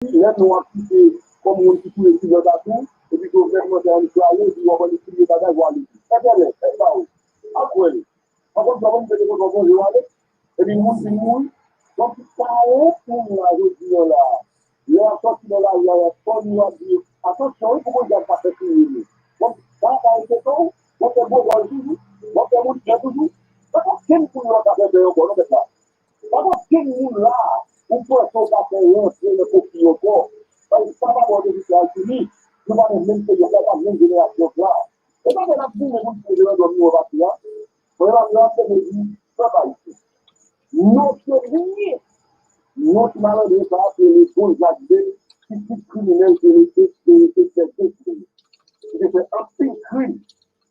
Là, nous avons quitté comme on dit tous les pilotes à tout, et puis le gouvernement est allé, puis on va les plier bagages, voir les filles. C'est bien, c'est ça. Après, par contre, nous avons fait des choses comme ça, et puis nous, c'est nous. Donc, ça est pour la région là. Il y a un sorti de là, il y a un son, il y a dit, attention, pourquoi il n'y a pas fait tout. Donc, ça a été tout. Donc, c'est bon, on toujours. Donc, c'est bon, c'est toujours. Par contre, quel pour nous a fait de encore, non, c'est ça. Par contre, quel nous là, on peut faire ça, c'est le coquille encore. Parce que ça va avoir des États-Unis, nous allons même payer la même génération là. Et quand on a pris les gens qui sont dormir au Vatican, on va faire des vies, ça va ici. Notre vie, notre malheur de ça, c'est les bons actes qui sont criminels de l'été, c'est un petit crime.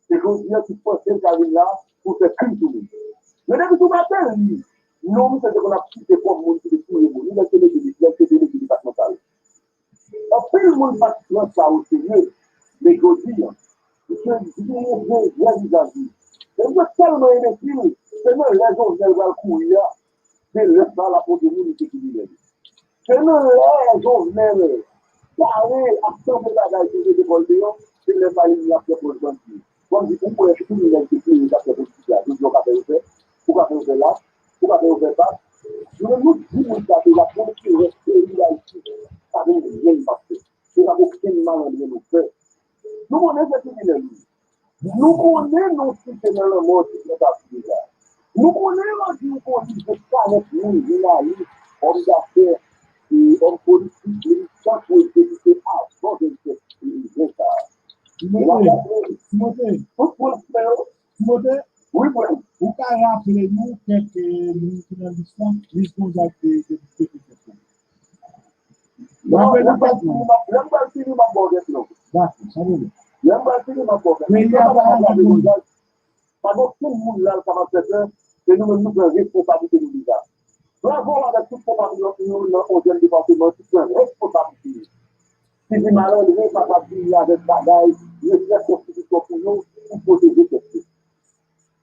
C'est qu'on dit qu'il faut faire carrière là pour faire crime tout le monde. Mais depuis tout matin, nous, c'est qu'on a quitté pour le monde qui est tout le monde. Nous, c'est les départementales. En fait, le monde passe ça au sérieux, mais je dis, c'est bien vis-à-vis. Et vous êtes tellement imbécile, c'est même les gens qui vont courir, c'est le temps la pour nous qui est c'est même les gens qui vont carrer à 100 de la gagne de l'école de l'homme, c'est le pays qui a fait pour le banquier. Comme dit, vous pouvez tout le monde qui a fait pour le banquier, vous pouvez faire pourquoi faire là, pourquoi faire pas. Je nous dis que la politique reste là ici, ça ne veut rien passer. C'est la aucun mal en nous fait. Nous connaissons ce qu'il est. Nous connaissons ce qui est dans le monde qui est à nous connaissons ce qu'on dit de ça avec nous, journalistes, hommes d'affaires, hommes politiques, militants pour éviter avant de faire ça. Timothée, oui, oui. Vous pouvez rappeler nous quelques minutes dans l'histoire, l'histoire de l'éducation. Mais il y a pas tout le monde là, ça va faire, c'est nous-mêmes nous prenons responsabilité de l'État. Nous avons avec toute probabilité, nous, dans le département, c'est une responsabilité. Si c'est malheureux, il ne va pas dire avec bagaille, il y a une constitution pour nous, pour protéger cette chose.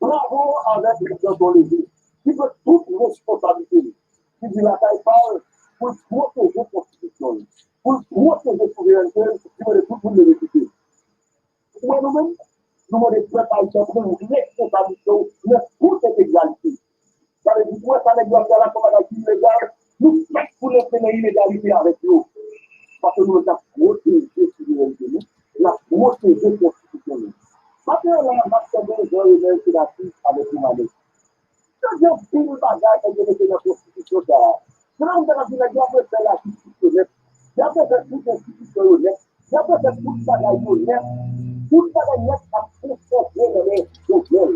Bravo avec les gens dans les villes, qui veut toute responsabilité. Si dit la taille parle, pour protéger la constitution, pour protéger la souveraineté, il veut tout le monde l'écouter. Moi, nous-mêmes, nous avons des préparations pour nous responsabilité, mais pour cette égalité. Ça veut dire que ça n'est pas la commandation illégale, nous sommes pour les faire l'illégalité avec nous. Parce que nous avons protégé la souveraineté, nous avons protégé la constitution. Maintenant, là, on va faire des gens législatifs avec nous. Quand j'ai pris le bagage et j'ai été dans la constitution, là, on va faire la constitution. J'ai fait toute l'institution honnête. J'ai fait toute la bagaille honnête. Toute la bagaille a conforté les Jovenel.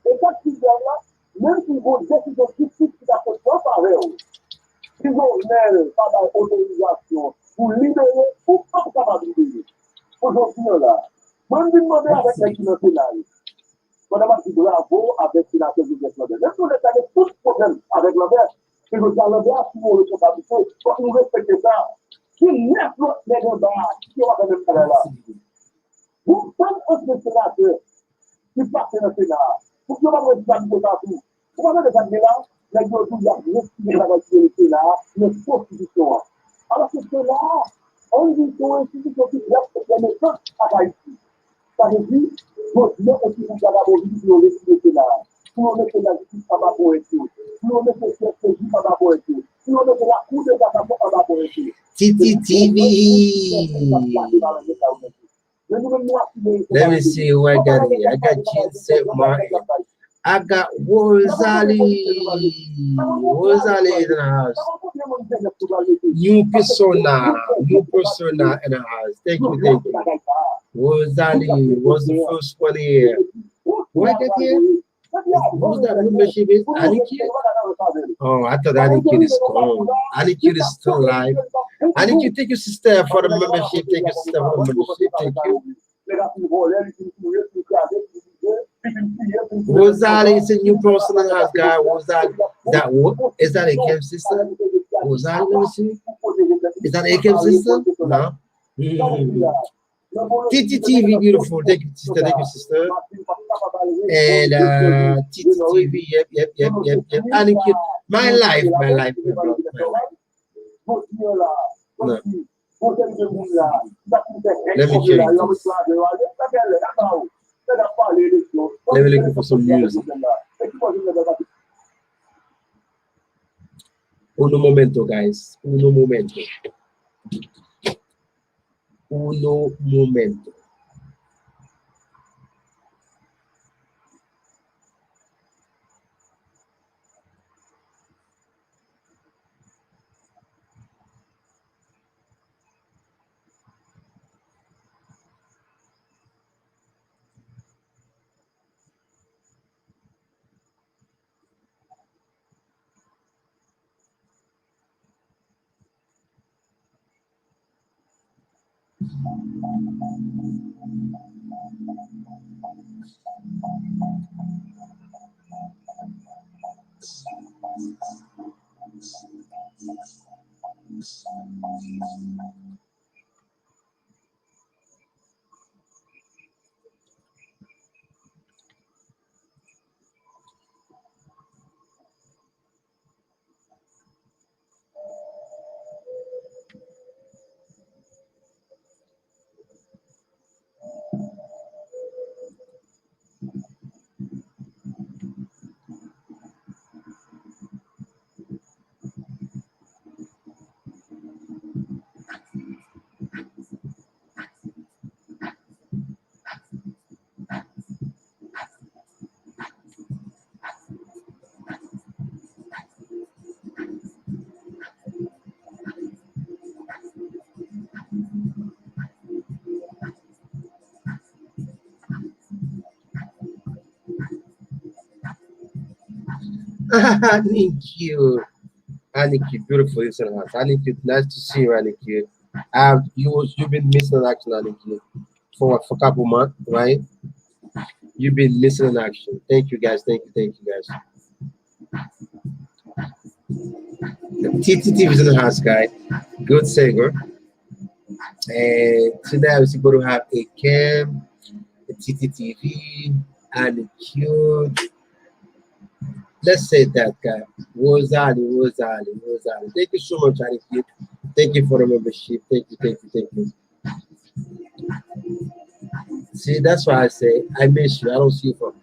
Et quand tu viens là, même si vous décidez de tout qui a fait ça, pareil. Si Jovenel pas d'autorisation pour libérer, ou pas capable de libérer. Aujourd'hui, là, moi, je me demande avec les financiers. On a dit bravo avec la sécurité. Même si on est avec tout problème avec l'envers, c'est que l'envers a toujours responsabilité. Il faut nous respecter ça. Qui n'est pas les débats, qui va faire le travail là. Vous faites un sénateur qui passe dans le Sénat. Pour que vous avez responsabilité partout. Vous avez des années là, les gens qui ont respecté la sécurité là, les constitutions. Alors que c'est là, on dit que c'est une institution qui respecte les méthodes à Haïti. Ça veut dire, maintenant, on peut avoir pour le là. Pour on met la justice à ma pour être. Pour on met le CSJ à ma pour être. Pour on met la cour de cassation à ma pour être. Titi TV. Let me see who I got here. I got Jinset Martin. I got Wozali. Wozali in the house. New persona in the house. Thank you. Wozali was the first one here. Who I got here? Who's that membership is? Aniki? Oh, I thought Aniki is gone. Aniki is still alive. Aniki, take your sister for the membership. Take your sister for the membership. Thank you. Wozali is a new person in the house, guy. Wozali. Is that a Kim sister? Wozali, let me see. Is that a Kim sister? No. TTTV, beautiful. Thank you, sister. Thank you, sister. And TTTV, yep. Aniki, my life. No. Let me change this. Let me look for some music. Uno momento, guys. Uno momento. Uno momento. Thank you, beautiful listener. Thank you, nice to see you, you. You've been missing in action, you, for what, for a couple months, right? You've been missing in action. Thank you, guys. Thank you, guys. TTT is in the house, guy. Good singer. And tonight we're going to have a cam, a TTTV, and a cute. Let's say that guy. Wozali. Thank you so much, Aniki. Thank you for the membership. Thank you. See, that's why I say I miss you. I don't see you for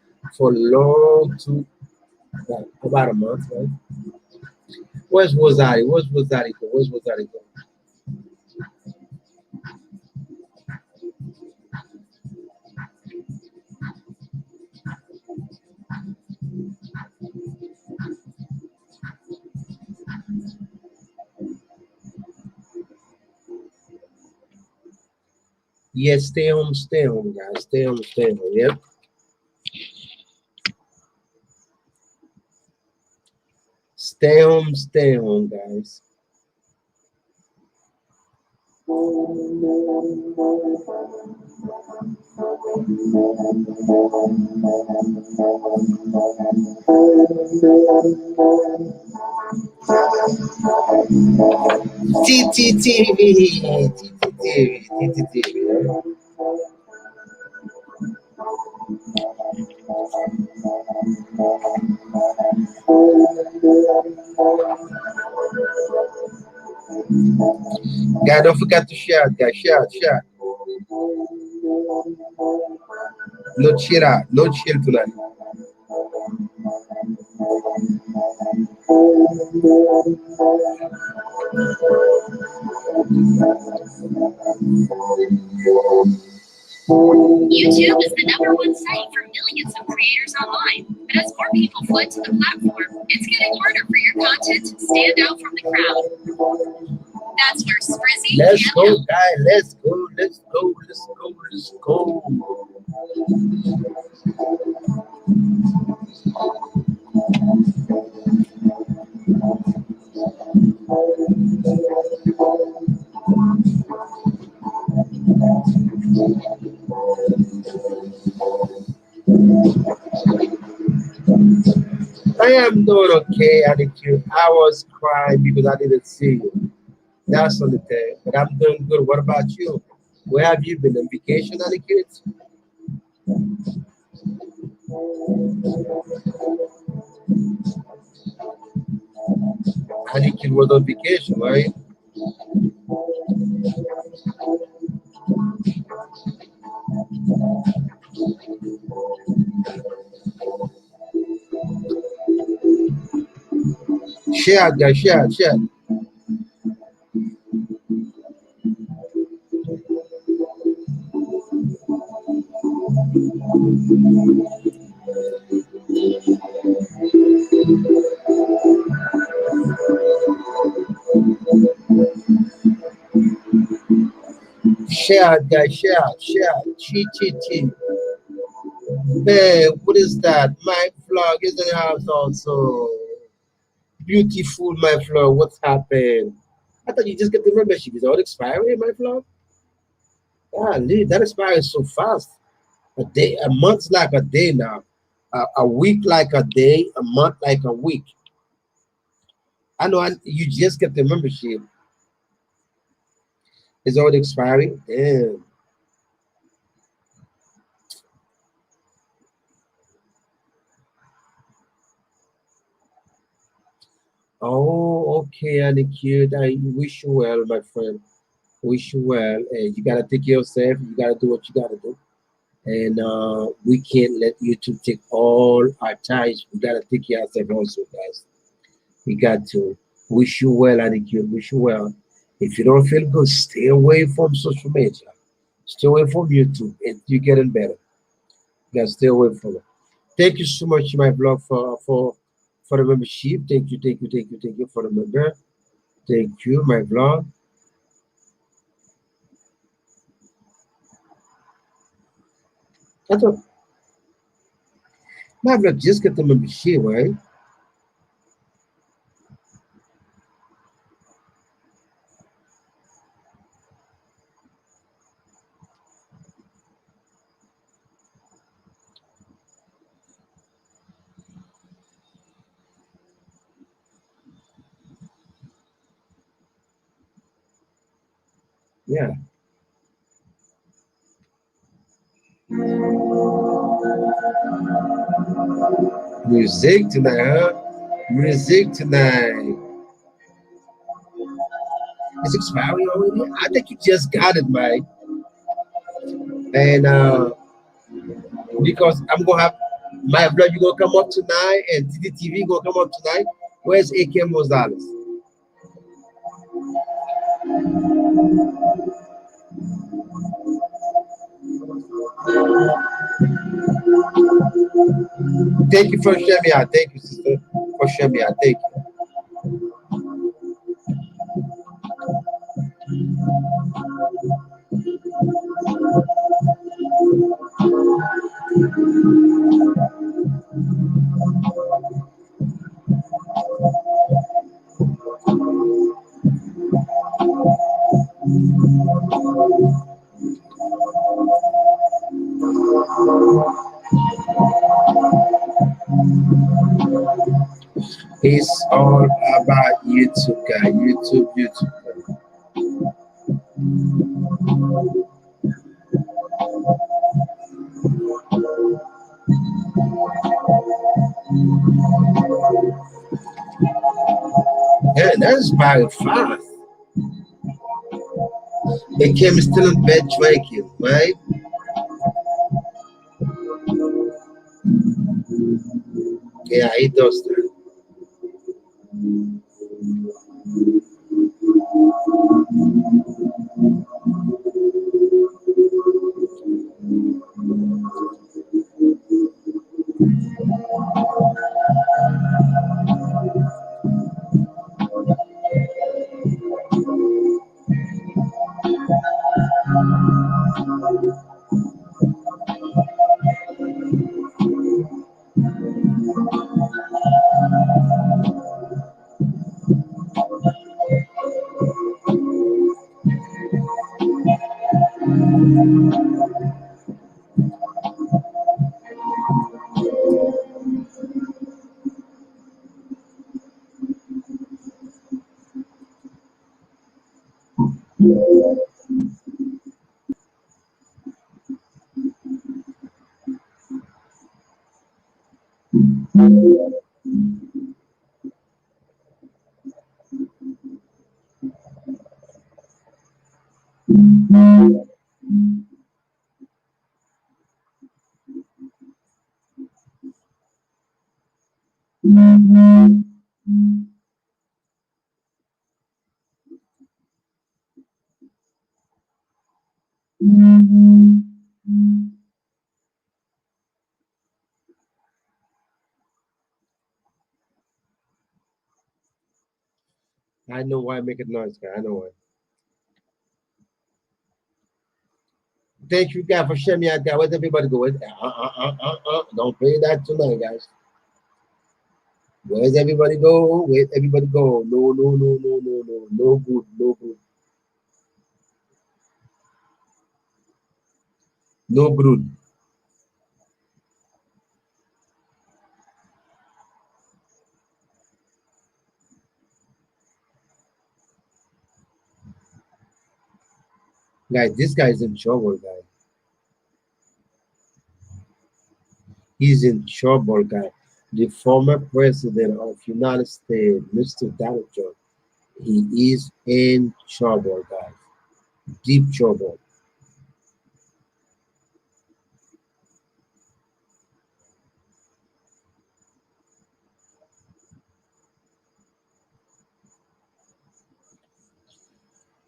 long to about a month, right? Where's Wozali? Where's Wozali go? Yes, stay home, guys. Stay home. Yep. Stay home, guys. TTTV. Guys, don't forget to share, guys. Share. No chill tonight. YouTube is the #1 site for millions of creators online, but as more people flood to the platform, it's getting harder for your content to stand out from the crowd. That's where Sprizzy Let's can go, help. guys. Let's go. I am doing okay, Anikyu. I was crying because I didn't see you. That's on the thing. But I'm doing good. What about you? Where have you been? On vacation, Anikyu? Anikyu was on vacation, right? Share, guys, share. Share, guys, share. Chi. Hey, what is that? My vlog is in the house also. Beautiful, my vlog. What's happened? I thought you just get the membership. Is all expiring, my vlog? Ah, that expires so fast. A day, a month like a day now. A week like a day, a month like a week. I know you just get the membership. It's already expiring. Damn. Oh, okay, Annie cute. I wish you well, my friend. Wish you well. And you gotta take care of yourself. You gotta do what you gotta do. And we can't let YouTube take all our time. We gotta take care of ourselves also, guys. We got to. Wish you well, Annie cute. Wish you well. If you don't feel good, stay away from social media. Stay away from YouTube. You're getting better. You gotta stay away from it. Thank you so much, my blog, for the membership. Thank you for the member. Thank you, my blog. I thought my blog just get the membership, right? Yeah. Music tonight, huh? Music tonight. It's expiring already. I think you just got it, Mike. And because I'm gonna have my blog, you gonna come up tonight, and TDTV gonna come up tonight. Where's AK Mozales? Thank you for sharing me out. Thank you, sister, for sharing me out. Thank you. It's all about YouTube, guys. YouTube. Yeah, that's very fast. They came still in bed drinking, right? Yeah, he does that. I know why I make a noise, guy. I know why. Thank you, guys, for sharing me out, guys. Where's everybody go? Don't play that tonight, guys. Where's everybody go? Where's everybody go? No, no, no, no, no, no. No good, no good. No good. Guys, this guy is in trouble, guys. He's in trouble, guys. The former president of United States, Mr. Donald Trump, he is in trouble, guys. Deep trouble.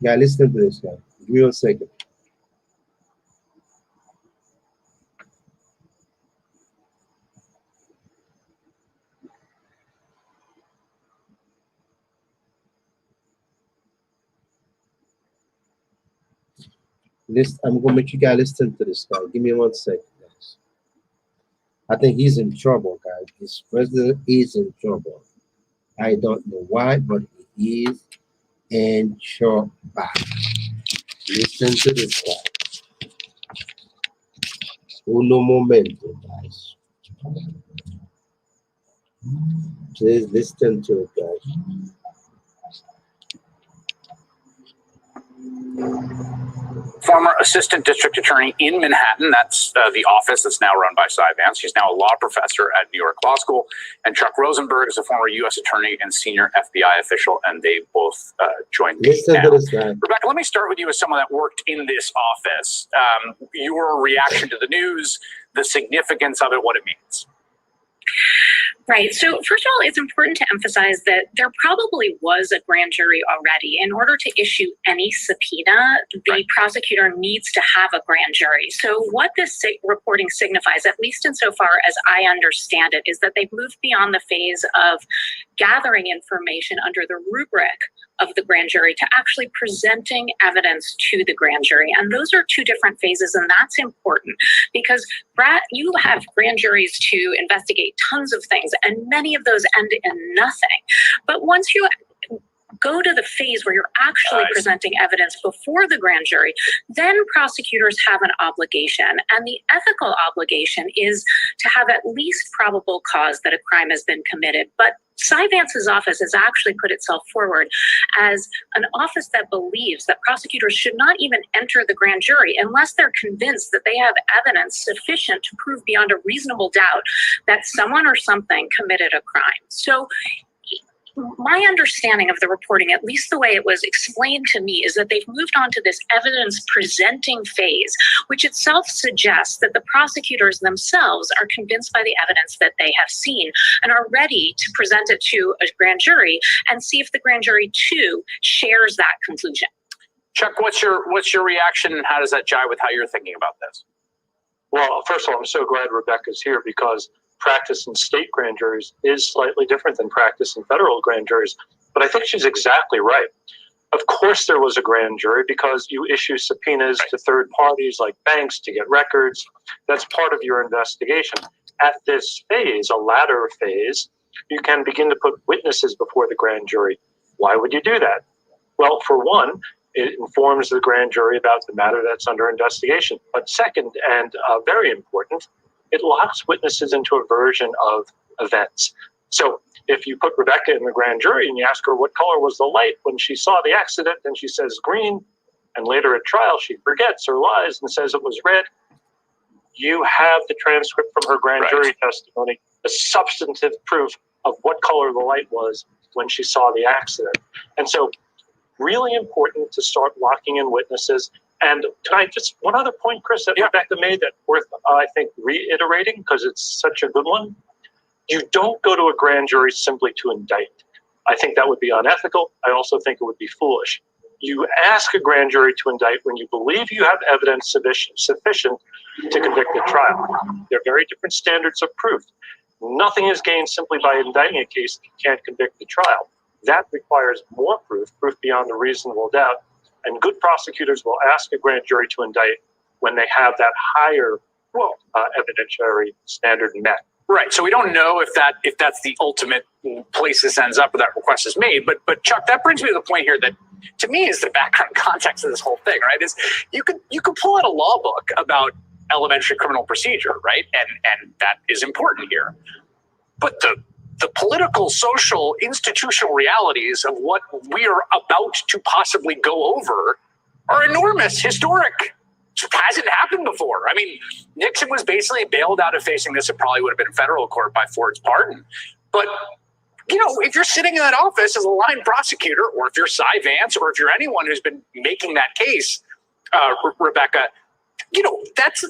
Yeah, listen to this guy. Give me 1 second. I'm gonna make you guys listen to this guy. Give me 1 second, guys. I think he's in trouble, guys. This president is in trouble. I don't know why, but he is in trouble. Listen to this guy. Uno momento, guys. Please listen to it, guys. Former assistant district attorney in Manhattan. That's the office that's now run by Cy Vance. He's now a law professor at New York Law School. And Chuck Rosenberg is a former U.S. attorney and senior FBI official, and they both joined me Listen now. to this guy. Rebecca, let me start with you as someone that worked in this office. Your reaction to the news, the significance of it, what it means. Right. So first of all, it's important to emphasize that there probably was a grand jury already. In order to issue any subpoena, the prosecutor needs to have a grand jury. So what this reporting signifies, at least insofar as I understand it, is that they've moved beyond the phase of gathering information under the rubric of the grand jury to actually presenting evidence to the grand jury. And those are two different phases, and that's important because you have grand juries to investigate tons of things, and many of those end in nothing. But once you go to the phase where you're actually presenting evidence before the grand jury, then prosecutors have an obligation. And the ethical obligation is to have at least probable cause that a crime has been committed. But Cy Vance's office has actually put itself forward as an office that believes that prosecutors should not even enter the grand jury unless they're convinced that they have evidence sufficient to prove beyond a reasonable doubt that someone or something committed a crime. So my understanding of the reporting, at least the way it was explained to me, is that they've moved on to this evidence presenting phase, which itself suggests that the prosecutors themselves are convinced by the evidence that they have seen and are ready to present it to a grand jury and see if the grand jury too shares that conclusion. Chuck, what's your reaction, and how does that jive with how you're thinking about this? Well, first of all, I'm so glad Rebecca's here because practice in state grand juries is slightly different than practice in federal grand juries. But I think she's exactly right. Of course there was a grand jury because you issue subpoenas to third parties like banks to get records. That's part of your investigation. At this phase, a latter phase, you can begin to put witnesses before the grand jury. Why would you do that? Well, for one, it informs the grand jury about the matter that's under investigation. But second, and very important, it locks witnesses into a version of events. So if you put Rebecca in the grand jury and you ask her what color was the light when she saw the accident, and she says green, and later at trial she forgets or lies and says it was red, you have the transcript from her grand jury testimony, the substantive proof of what color the light was when she saw the accident. And so really important to start locking in witnesses. And can I just, one other point, Chris, that Rebecca made that worth, I think, reiterating, because it's such a good one. You don't go to a grand jury simply to indict. I think that would be unethical. I also think it would be foolish. You ask a grand jury to indict when you believe you have evidence sufficient to convict at trial. They're very different standards of proof. Nothing is gained simply by indicting a case that you can't convict at trial. That requires more proof beyond a reasonable doubt. And good prosecutors will ask a grand jury to indict when they have that higher evidentiary standard met. Right. So we don't know if that's the ultimate place this ends up or that request is made. But Chuck, that brings me to the point here that to me is the background context of this whole thing, right? Is you could pull out a law book about elementary criminal procedure, right? And that is important here. But the political, social, institutional realities of what we are about to possibly go over are enormous, historic. It hasn't happened before. I mean, Nixon was basically bailed out of facing this. It probably would have been federal court by Ford's pardon. But, you know, if you're sitting in that office as a line prosecutor, or if you're Cy Vance, or if you're anyone who's been making that case, Rebecca, you know, that's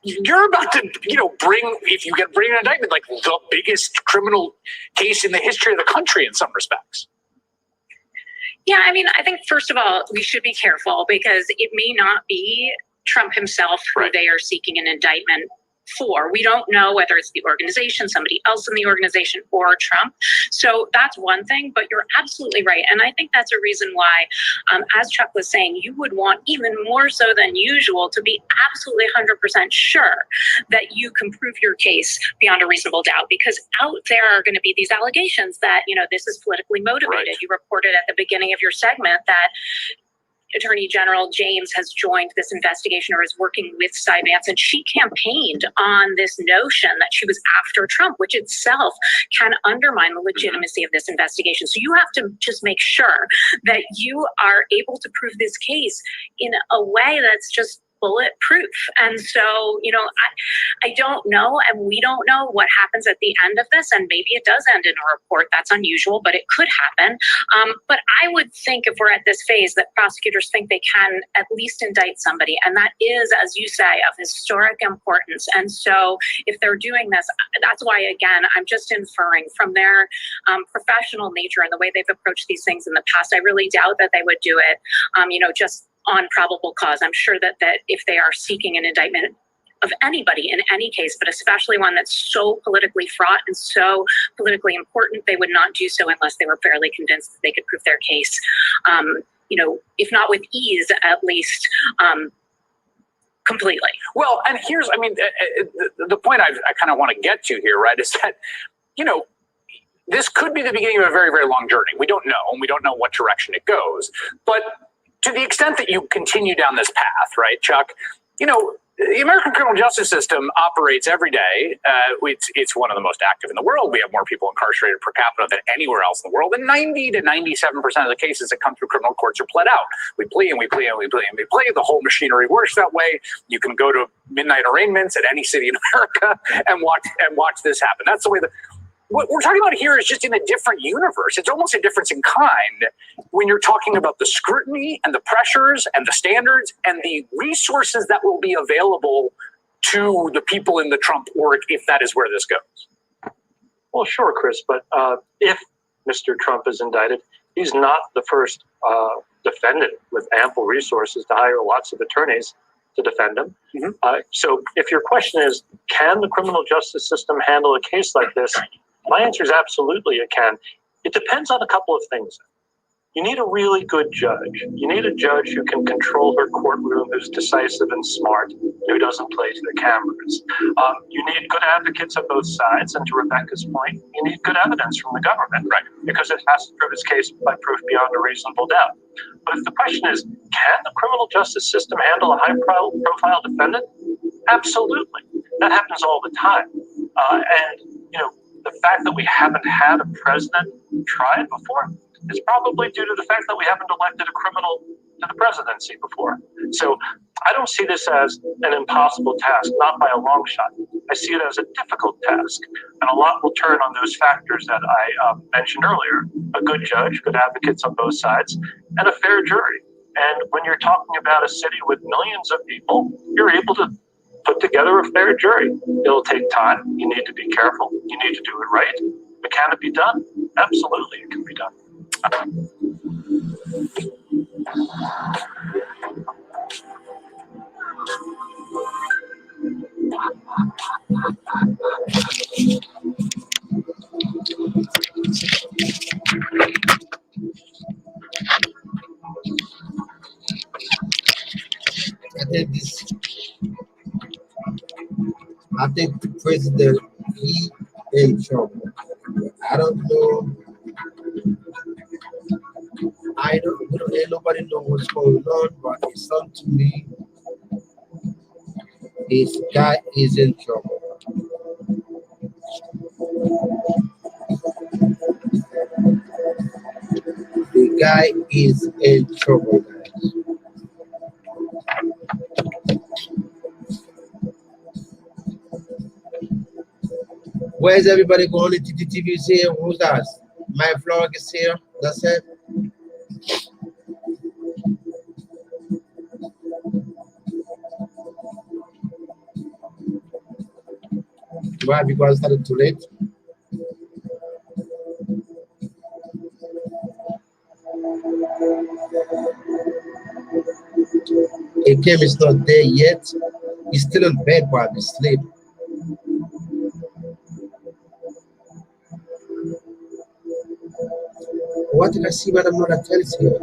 you're about to, you know, bring an indictment like the biggest criminal case in the history of the country in some respects. Yeah, I mean, I think first of all, we should be careful because it may not be Trump himself who they are seeking an indictment for. We don't know whether it's the organization, somebody else in the organization, or Trump. So that's one thing, but you're absolutely right. And I think that's a reason why, as Chuck was saying, you would want even more so than usual to be absolutely 100% sure that you can prove your case beyond a reasonable doubt, because out there are going to be these allegations that, you know, this is politically motivated. Right. You reported at the beginning of your segment that Attorney General James has joined this investigation or is working with Cy Vance, and she campaigned on this notion that she was after Trump, which itself can undermine the legitimacy of this investigation. So you have to just make sure that you are able to prove this case in a way that's just bulletproof. And so, you know, I don't know, and we don't know what happens at the end of this, and maybe it does end in a report. That's unusual, but it could happen. But I would think if we're at this phase that prosecutors think they can at least indict somebody, and that is, as you say, of historic importance. And so if they're doing this, that's why, again, I'm just inferring from their professional nature and the way they've approached these things in the past, I really doubt that they would do it, you know, just on probable cause. I'm sure that if they are seeking an indictment of anybody in any case, but especially one that's so politically fraught and so politically important, they would not do so unless they were fairly convinced that they could prove their case, you know, if not with ease, at least completely. Well, and here's, I mean, the point I kind of want to get to here, right, is that, you know, this could be the beginning of a very, very long journey. We don't know, and we don't know what direction it goes. But to the extent that you continue down this path, right, Chuck, you know, the American criminal justice system operates every day. It's one of the most active in the world. We have more people incarcerated per capita than anywhere else in the world. And 90 to 97% of the cases that come through criminal courts are pled out. We plea and we plea and we plea and we plea. The whole machinery works that way. You can go to midnight arraignments at any city in America and watch this happen. That's the way that. What we're talking about here is just in a different universe. It's almost a difference in kind when you're talking about the scrutiny and the pressures and the standards and the resources that will be available to the people in the Trump org if that is where this goes. Well, sure, Chris, but if Mr. Trump is indicted, he's not the first defendant with ample resources to hire lots of attorneys to defend him. Mm-hmm. So if your question is, can the criminal justice system handle a case like this? My answer is absolutely it can. It depends on a couple of things. You need a really good judge. You need a judge who can control her courtroom, who's decisive and smart, who doesn't play to the cameras. You need good advocates on both sides, and to Rebecca's point, you need good evidence from the government, right? Because it has to prove its case by proof beyond a reasonable doubt. But if the question is, can the criminal justice system handle a high-profile defendant? Absolutely. That happens all the time. And, you know, the fact that we haven't had a president tried before is probably due to the fact that we haven't elected a criminal to the presidency before. So I don't see this as an impossible task, not by a long shot. I see it as a difficult task. And a lot will turn on those factors that I mentioned earlier. A good judge, good advocates on both sides, and a fair jury. And when you're talking about a city with millions of people, you're able to put together a fair jury. It'll take time. You need to be careful. You need to do it right. But can it be done? Absolutely, it can be done. I think the president, he in trouble. I don't know. Ain't nobody know what's going on, but it's something to me. This guy is in trouble. The guy is in trouble, guys. Where's everybody going? The TV is here. Who's that? My vlog is here. That's it. Why? Because I started too late. Akem is not there yet. He's still in bed, probably sleep. What did I see? Madam Noratel is here.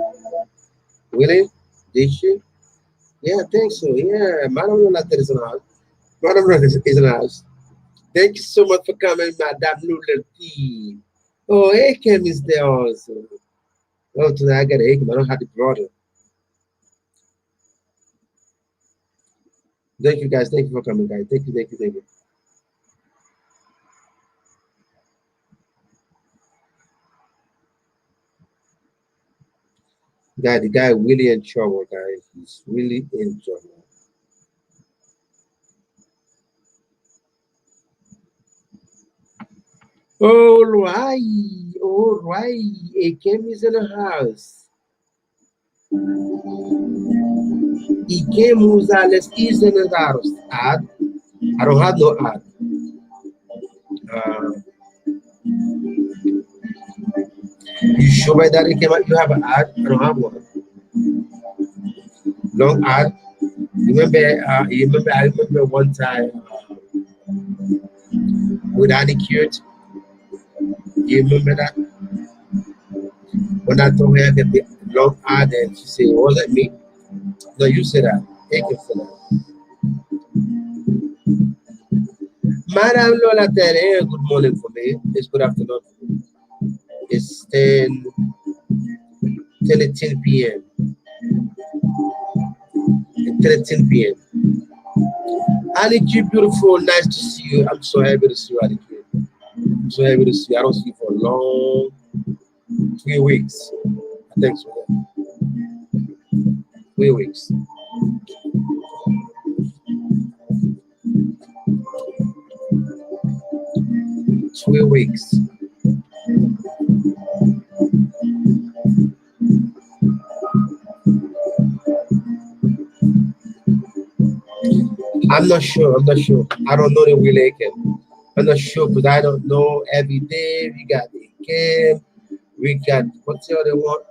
Really? Did she? Yeah, I think so. Yeah, Madam Noratel is in the house. Madam Noratel is in the house. Thank you so much for coming, Madam Noratel. Oh, Akem is there also. Oh, tonight I got Akem. I don't have the brother. Thank you, guys. Thank you for coming, guys. Thank you, thank you, thank you. The guy really in trouble, guys. He's really in trouble. All right, all right. Akem is in the house. Akem Muzales is in the house. Ad? I don't have no ad. You sure by that Akem you have an ad? I don't have one. Long ad. I remember one time with Annie Cute. You remember that? When I told her that the long ad and she said, was it me? No, you said that. Thank you for that. Madam Lola Tere, good morning for me. It's good afternoon. It's 10 p.m. 10 p.m. Annie Q, beautiful, nice to see you. I'm so happy to see you, Annie Q. I'm so happy to see you. I don't see you for a long 3 weeks. I think so. 3 weeks. Three weeks. I'm not sure. I don't know the real Akem. I'm not sure because I don't know every day. We got Akem. We got, what's the other one?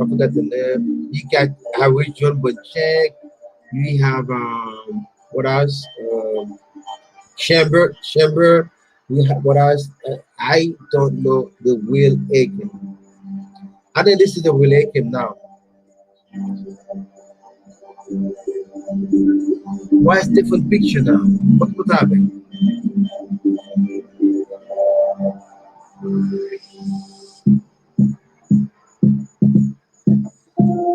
I forgot the name. You got original but check. We have what else? Chamber. We have what else? I don't know the real Akem. I think this is the real Akem now. Why is different picture now? What happened?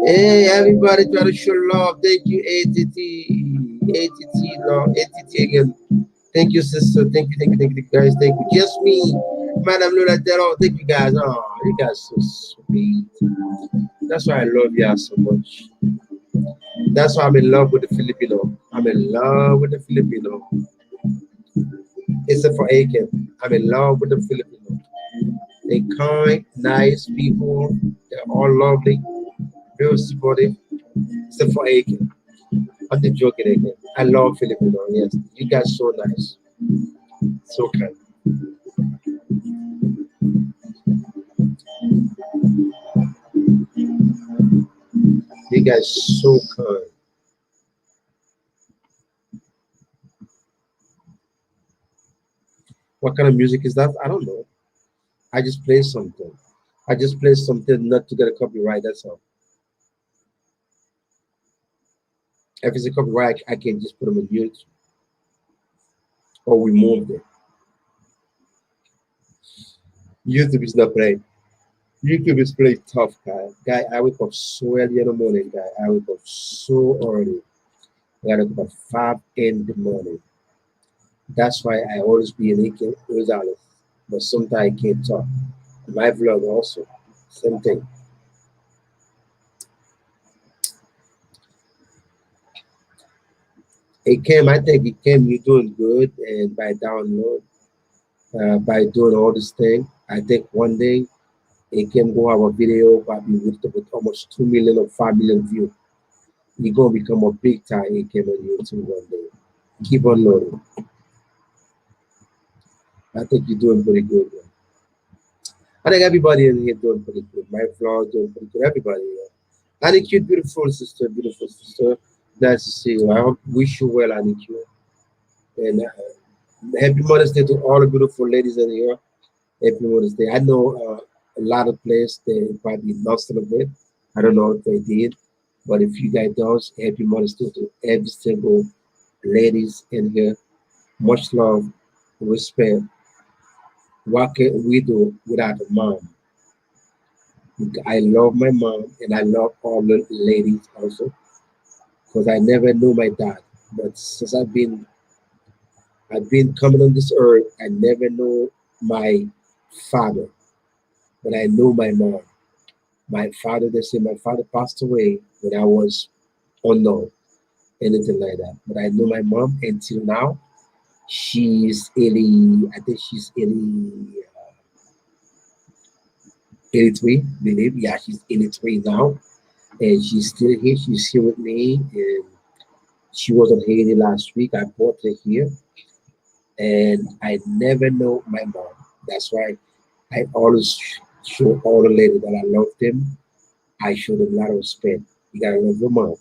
Hey, everybody try to show love. Thank you, ATT, love, ATT again. Thank you, sister. Thank you, guys. Thank you. Just me, Madam Lola Tero. Thank you, guys. Oh, you guys so sweet. That's why I love y'all so much. That's why I'm in love with the Filipino. I'm in love with the Filipino. Except for Akem. I'm in love with the Filipino. They kind, nice people. They're all lovely, very supportive, except for Aiken. I'm just joking, Aiken. I love Filipino. Yes, you guys so nice, so kind. You guys so kind. What kind of music is that? I don't know. I just play something. I just play something not to get a copyright. That's all. If it's a copyright, I can just put them in mute or remove them. YouTube is not playing. YouTube is playing tough, guy. Guy, I wake up so early in the morning, guy. I wake up so early. I gotta wake up at 5 in the morning. That's why I always be in Aiken, regardless. But sometimes I can't talk. My vlog also, same thing. It came, I think it came, you're doing good, and by download, by doing all this thing, I think one day it can go have a video probably with almost 2 million or 5 million views. You're gonna become a big time it came on YouTube one day. Keep on loading. I think you're doing pretty good. Man. I think everybody in here doing pretty good. My vlog doing pretty good. Everybody. Yeah. Annie cute, beautiful sister, beautiful sister. Nice to see you. I hope wish you well, Annie cute. And happy Mother's Day to all the beautiful ladies in here. Happy Mother's Day. I know a lot of places they probably not celebrate. I don't know if they did, but if you guys don't, happy Mother's Day to every single ladies in here. Much love, respect. What can we do without a mom? I love my mom and I love all the ladies also because I never knew my dad. But since I've been coming on this earth, I never knew my father, but I knew my mom. My father, they say my father passed away when I was unknown, anything like that. But I know my mom until now. She's 80, I think she's 80, 83, believe. Yeah, she's 83 now. And she's still here. She's here with me. And she was on Haiti last week. I brought her here. And I never know my mom. That's why I always show all the ladies that I love them. I show them a lot of respect. You gotta love your mom.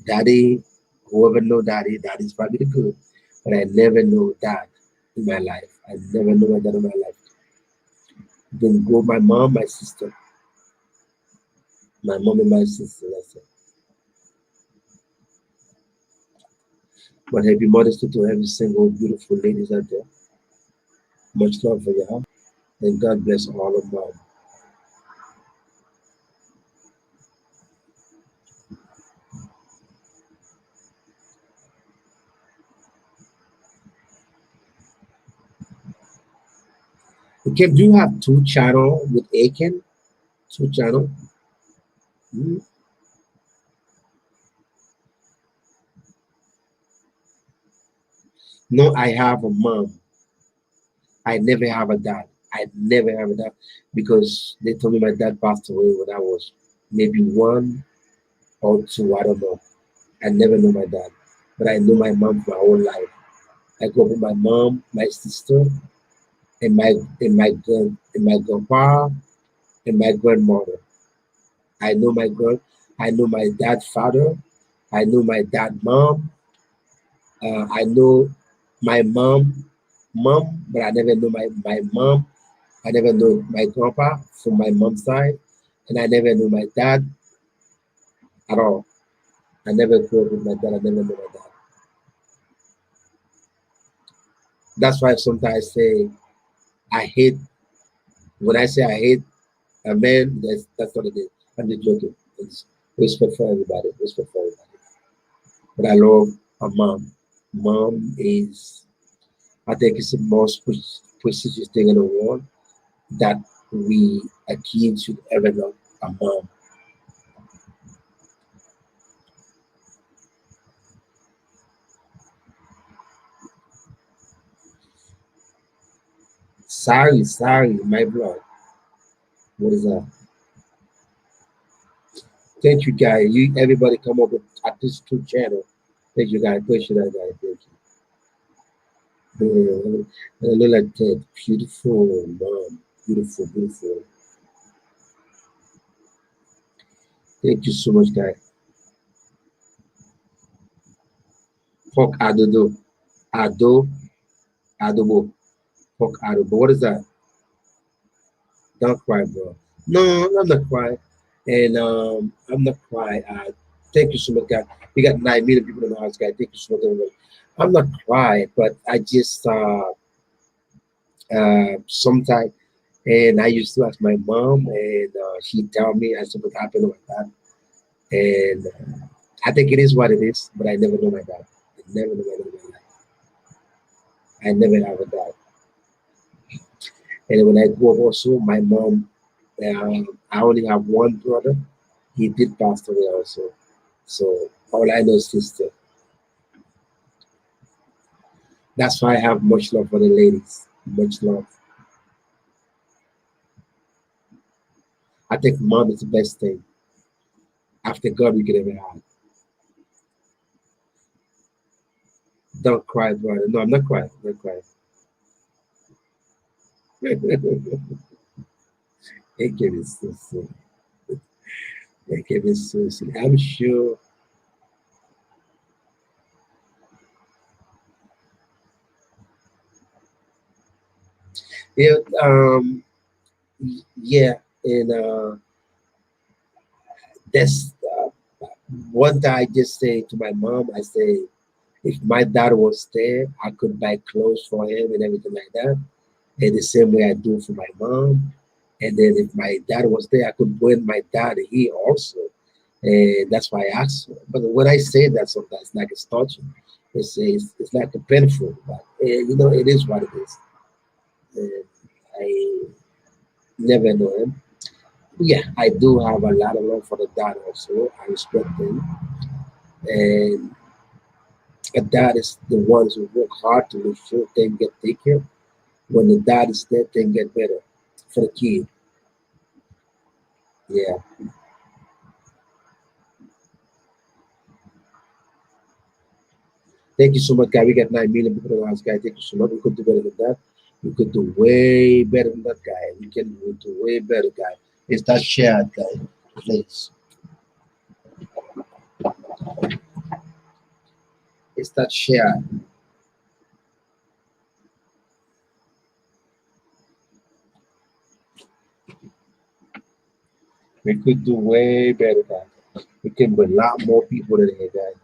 Daddy, whoever know daddy, daddy's probably the good. But I never know dad in my life. I never know my dad in my life. Then go my mom, my sister. My mom and my sister, that's it. But happy Mother's Day to every single beautiful ladies out there. Much love for y'all. And God bless all of them. Okay, do you have two channel with Aiken? Two channel? Mhm. No, I have a mom. I never have a dad. I never have a dad because they told me my dad passed away when I was maybe 1 or 2. I don't know. I never knew my dad, but I knew my mom for my whole life. I grew up with my mom, my sister, and my grandpa and my grandmother. I know my grand, I know my dad's father. I know my dad mom. I know my mom, but I never know my mom. I never know my grandpa from my mom's side, and I never knew my dad at all. I never grew up with my dad. I never knew my dad. That's why sometimes I say I hate. When I say I hate a man, that's what it is. I'm just joking. It's respect for everybody. Respect for everybody. But I love a mom. Mom is, I think, it's the most prestigious thing in the world that we a kid should ever love a mom. Sorry, my blood. What is that? Thank you, guys. You everybody come up with at least 2 channels. Thank you, guys. Appreciate that, guys. Thank you. I look like that. Beautiful, mom. Beautiful, beautiful. Thank you so much, guys. Pork adobo. Adobo. Pork adobo. What is that? Don't cry, bro. No, I'm not crying. And I'm not crying. Thank you so much, guys. We got 9 million people in the house, guys. Thank you so much, everybody. I'm not crying, but I just sometimes, and I used to ask my mom, and she tell me I said what happened with my dad, and I think it is what it is. But I never know my dad. I never know my dad in my life. I never have a dad. And when I grew up, also my mom, I only have one brother. He did pass away also. So all I know is sister. That's why I have much love for the ladies. Much love. I think mom is the best thing after God we could ever have. Don't cry, brother. No, I'm not crying. I'm not crying. It gave me so silly. It gave me so silly. I'm sure. Yeah, yeah, and that's one time I just say to my mom, I say, if my dad was there, I could buy clothes for him and everything like that. And the same way I do for my mom. And then if my dad was there, I could bring my dad here also. And that's why I asked her. But when I say that sometimes, like it's touching, it's like a painful, but you know, it is what it is. And I never know him. Yeah, I do have a lot of love for the dad also. I respect him. And a dad is the ones who work hard to make sure things get taken care of. When the dad is there, things get better for the kid. Yeah. Thank you so much, guy. We got 9 million people in the house, guy. Thank you so much. We could do better than that. We could do way better than that, guy. We can do way better, guy. It's that shared, guy. Please. It's that shared. We could do way better, guy. We can bring a lot more people in here, guy.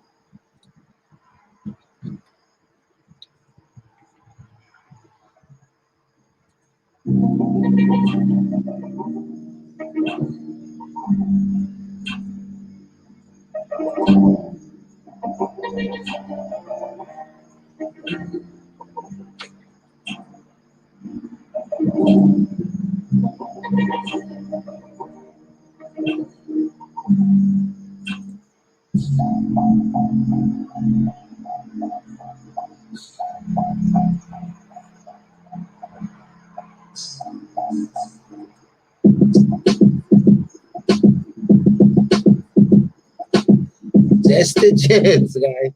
Just a chance, guy.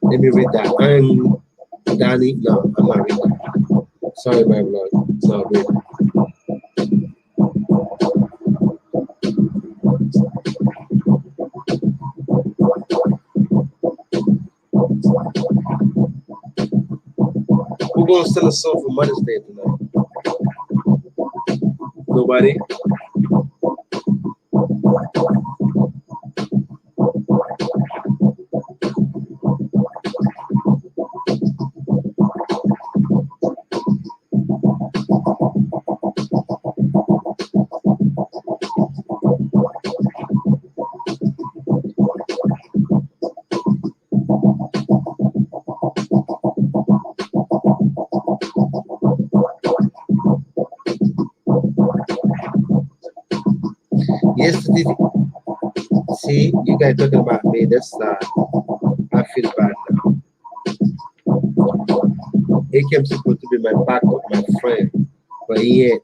Let me read that. I'm Danny. No, I'm not reading that. Sorry, my vlog. No, read. Who gonna sell a song for Mother's Day tonight? Nobody? Yes, see, you guys talking about me. That's I feel bad now. He came supposed to be my backup, my friend, but yet.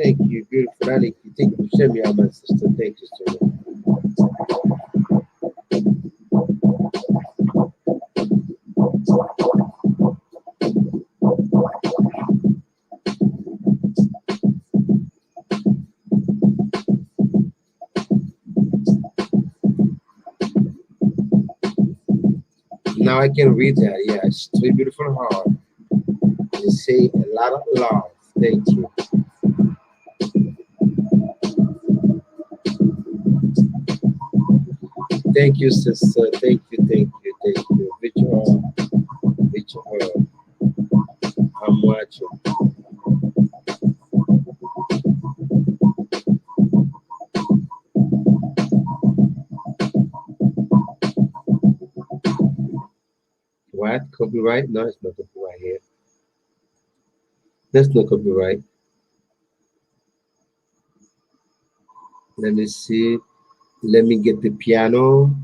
Thank you, beautiful Aniki. Thank you for sharing me out, my sister. Thank you so much. Now I can read that. Yeah, it's three beautiful heart. You say a lot of love. Thank you. Thank you, sister. Thank you, thank you, thank you. Which I'm watching. What? Copyright? No, it's not copyright here. That's no copyright. Let me see. Let me get the piano.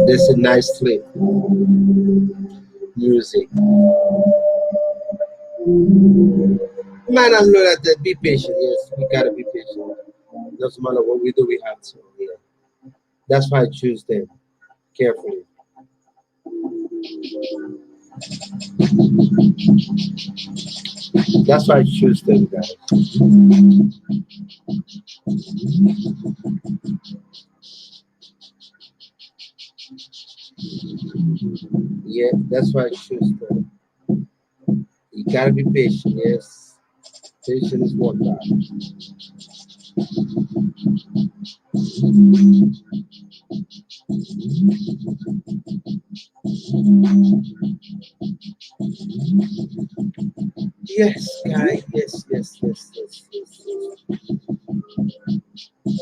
That's a nice flip. Music. Man, I'm not at that. Be patient. Yes, we gotta be patient. Doesn't matter what we do, we have to. Yeah. That's why I choose them carefully. That's why I choose them, guys. Yeah, that's why I choose them. You gotta be patient, yes. Patience is what God. Yes, guys, yes.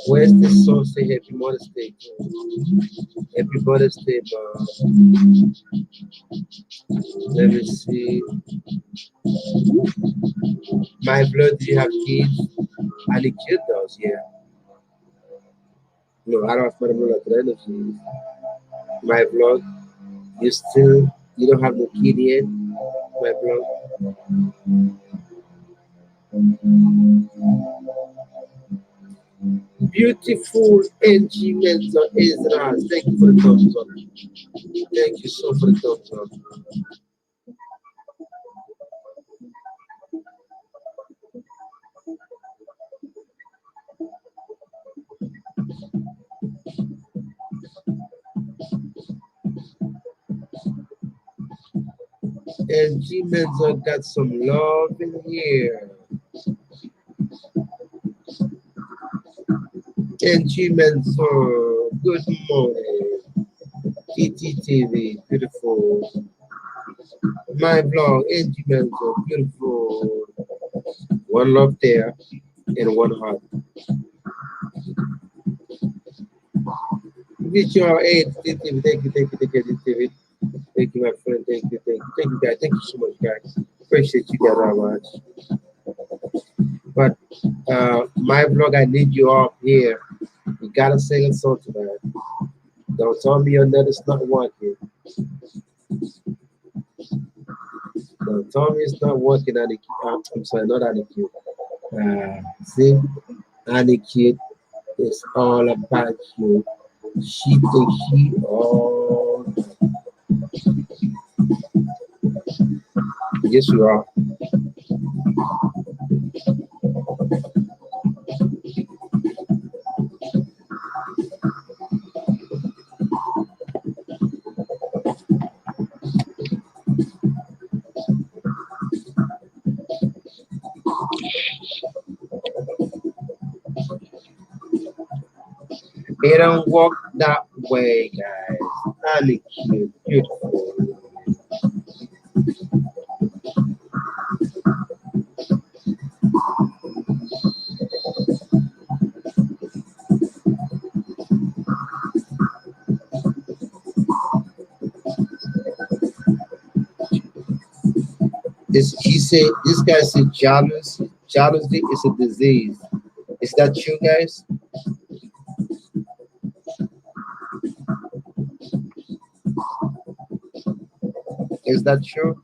Where's the song say Happy Mother's Day? Happy Mother's Day, let me see. My blood, do you have kids? And the kid does, yeah. No, I don't have my My vlog, you don't have no kid yet? My vlog. Beautiful NG Mentor Ezra. Thank you for the thumbs up. Thank you so for the thumbs up. NG Mentor got some love in here. NG Mentor, good morning. TTTV, beautiful. My vlog, NG Mentor, beautiful. One love there and one heart. With your aid, TTTV, thank you, TTTV. Thank you, my friend. Thank you, guys. Thank you so much, guys. Appreciate you guys very much. But my vlog, I need you all here. You gotta sing a song tonight. Don't tell me your net is not working. Don't tell me it's not working. I'm sorry, not Anikit. See, Anikit is all about you. She thinks she all. Yes, you are. It don't work that way, guys. Honey, cute, beautiful. This guy said jealousy is a disease. Is that true, guys? Is that true?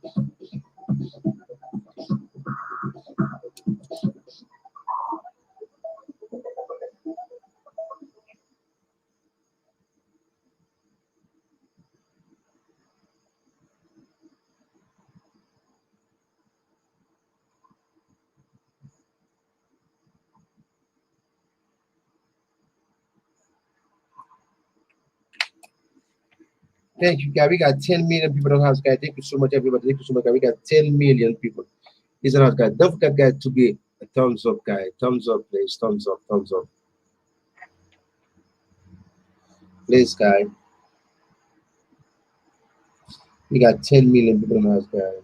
Thank you, guys. We got 10 million people in the house, guys. Thank you so much, everybody. Thank you so much, guys. We got 10 million people. Listen out, guys. Don't forget, guys, to give a thumbs up, guys. Thumbs up, please. Thumbs up, thumbs up. Please, guys. We got 10 million people in the house, guys.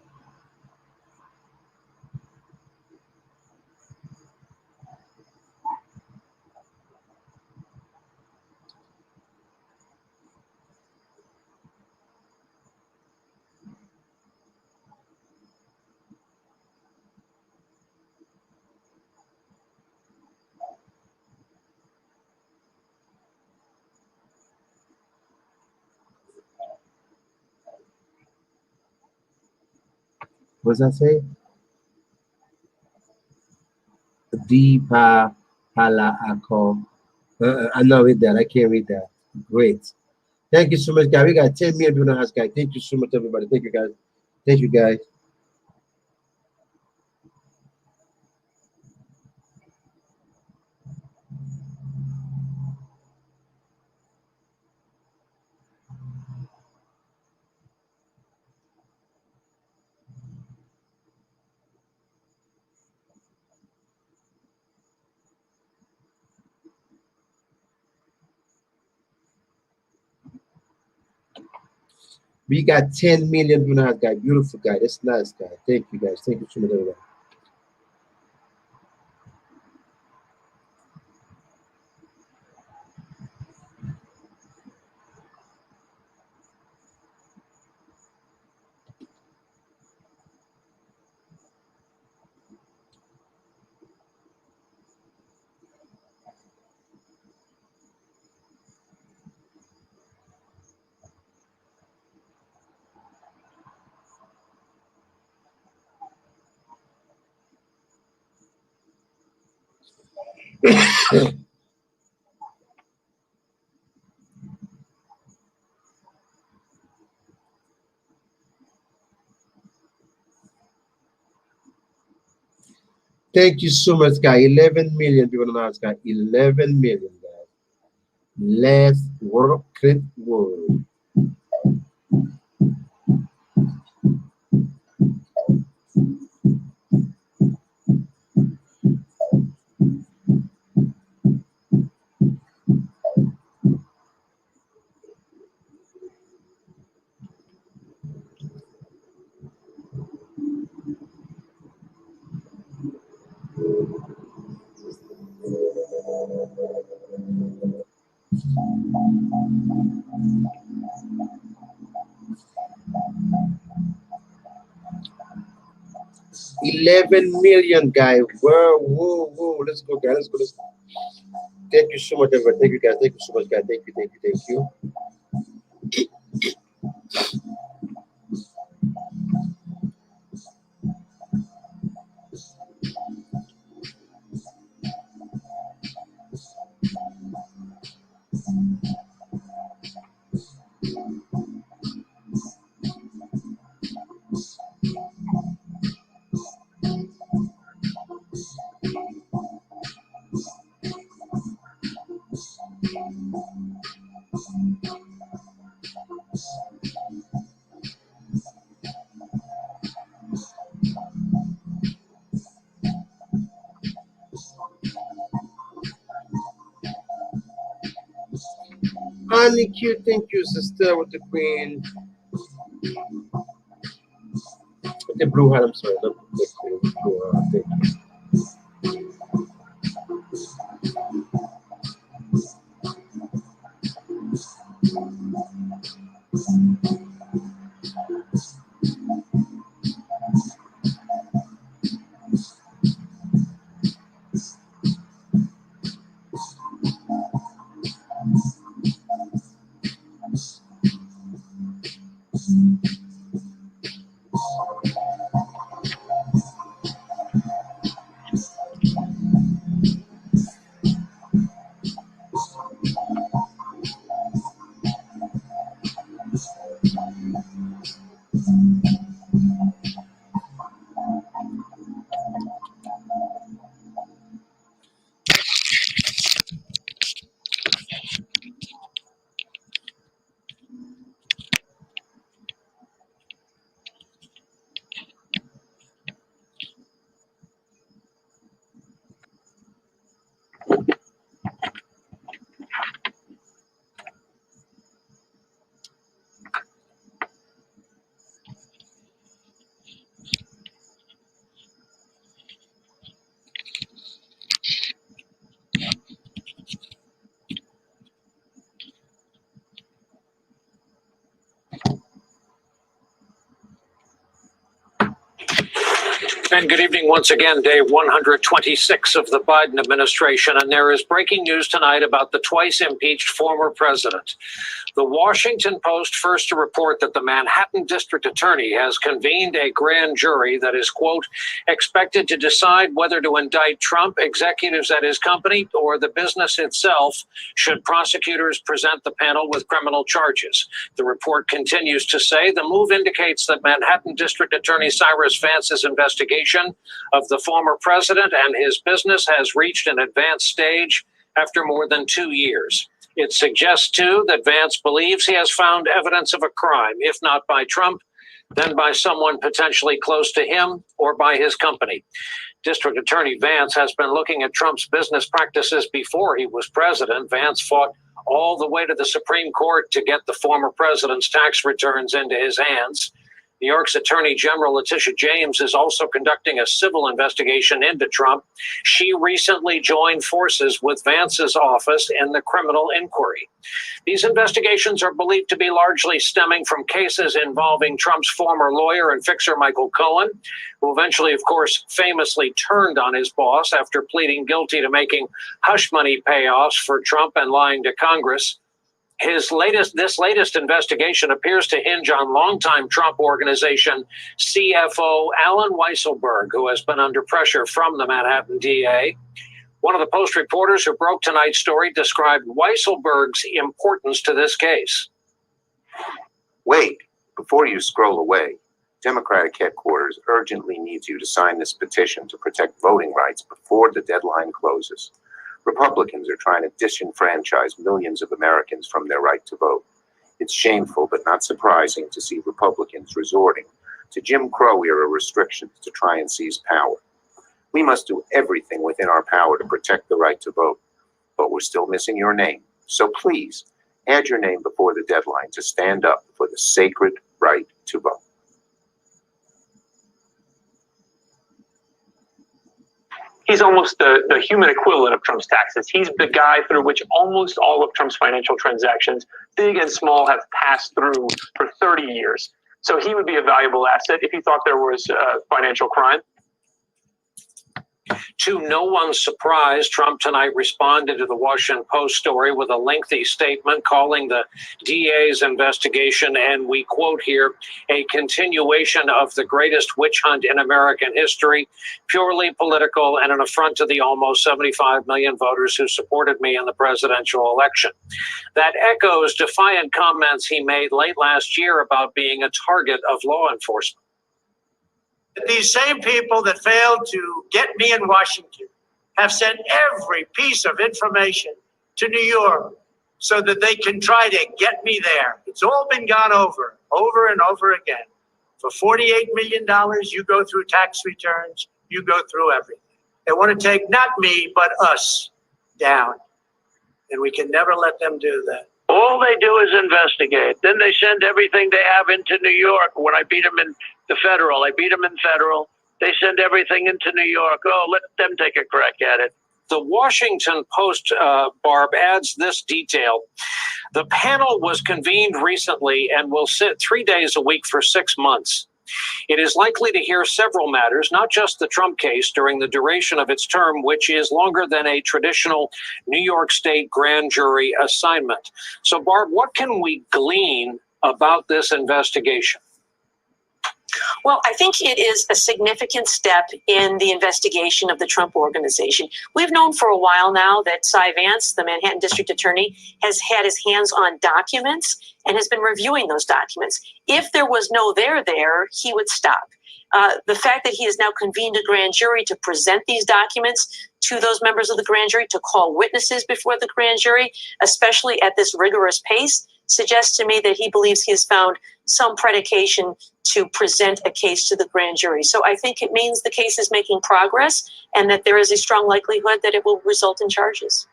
What's that say? Deepa Pala Ako. I'm not read that. I can't read that. Great. Thank you so much, guys. We got 10 million people in the house, guys. Thank you so much, everybody. Thank you, guys. Thank you, guys. We got 10 million people in the house, guys. Beautiful, guys. That's nice, guys. Thank you, guys. Thank you so much, everybody. Thank you so much, guys. 11 million people in the house, guys. 11 million, guys. Let's work it world. $11 million, guys. Whoa, whoa, whoa. Let's go, guys. Let's go. Let's go. Thank you so much, everybody. Thank you, guys. Thank you so much, guys. Thank you, thank you, thank you. 1 Manicure, thank you, sister, with the queen. With the blue hat, I'm sorry, not the queen, blue hat, thank you. And good evening once again, day 126 of the Biden administration. And there is breaking news tonight about the twice impeached former president. The Washington Post first to report that the Manhattan District Attorney has convened a grand jury that is, quote, expected to decide whether to indict Trump, executives at his company, or the business itself, should prosecutors present the panel with criminal charges. The report continues to say the move indicates that Manhattan District Attorney Cyrus Vance's investigation of the former president and his business has reached an advanced stage after more than 2 years. It suggests, too, that Vance believes he has found evidence of a crime, if not by Trump, then by someone potentially close to him or by his company. District Attorney Vance has been looking at Trump's business practices before he was president. Vance fought all the way to the Supreme Court to get the former president's tax returns into his hands. New York's Attorney General Letitia James is also conducting a civil investigation into Trump. She recently joined forces with Vance's office in the criminal inquiry. These investigations are believed to be largely stemming from cases involving Trump's former lawyer and fixer Michael Cohen, who eventually, of course, famously turned on his boss after pleading guilty to making hush money payoffs for Trump and lying to Congress. This latest investigation appears to hinge on longtime Trump Organization CFO Alan Weisselberg, who has been under pressure from the Manhattan DA. One of the Post reporters who broke tonight's story described Weisselberg's importance to this case. Wait, before you scroll away, Democratic headquarters urgently needs you to sign this petition to protect voting rights before the deadline closes. Republicans are trying to disenfranchise millions of Americans from their right to vote. It's shameful but not surprising to see Republicans resorting to Jim Crow-era restrictions to try and seize power. We must do everything within our power to protect the right to vote, but we're still missing your name. So please, add your name before the deadline to stand up for the sacred right to vote. He's almost the human equivalent of Trump's taxes. He's the guy through which almost all of Trump's financial transactions, big and small, have passed through for 30 years. So he would be a valuable asset if you thought there was financial crime. To no one's surprise, Trump tonight responded to the Washington Post story with a lengthy statement calling the DA's investigation, and we quote here, a continuation of the greatest witch hunt in American history, purely political and an affront to the almost 75 million voters who supported me in the presidential election. That echoes defiant comments he made late last year about being a target of law enforcement. These same people that failed to get me in Washington have sent every piece of information to New York so that they can try to get me there. It's all been gone over and over again. For $48 million, you go through tax returns, you go through everything. They want to take not me, but us down. And we can never let them do that. Well, All they do is investigate. Then they send everything they have into New York. When I beat them in the federal, they send everything into New York. Oh, let them take a crack at it. The Washington Post, Barb, adds this detail. The panel was convened recently and will sit 3 days a week for 6 months. It is likely to hear several matters, not just the Trump case, during the duration of its term, which is longer than a traditional New York State grand jury assignment. So, Barb, what can we glean about this investigation? Well, I think it is a significant step in the investigation of the Trump Organization. We've known for a while now that Cy Vance, the Manhattan District Attorney, has had his hands on documents and has been reviewing those documents. If there was no there, he would stop. The fact that he has now convened a grand jury to present these documents to those members of the grand jury, to call witnesses before the grand jury, especially at this rigorous pace, suggests to me that he believes he has found some predication to present a case to the grand jury. So I think it means the case is making progress and that there is a strong likelihood that it will result in charges.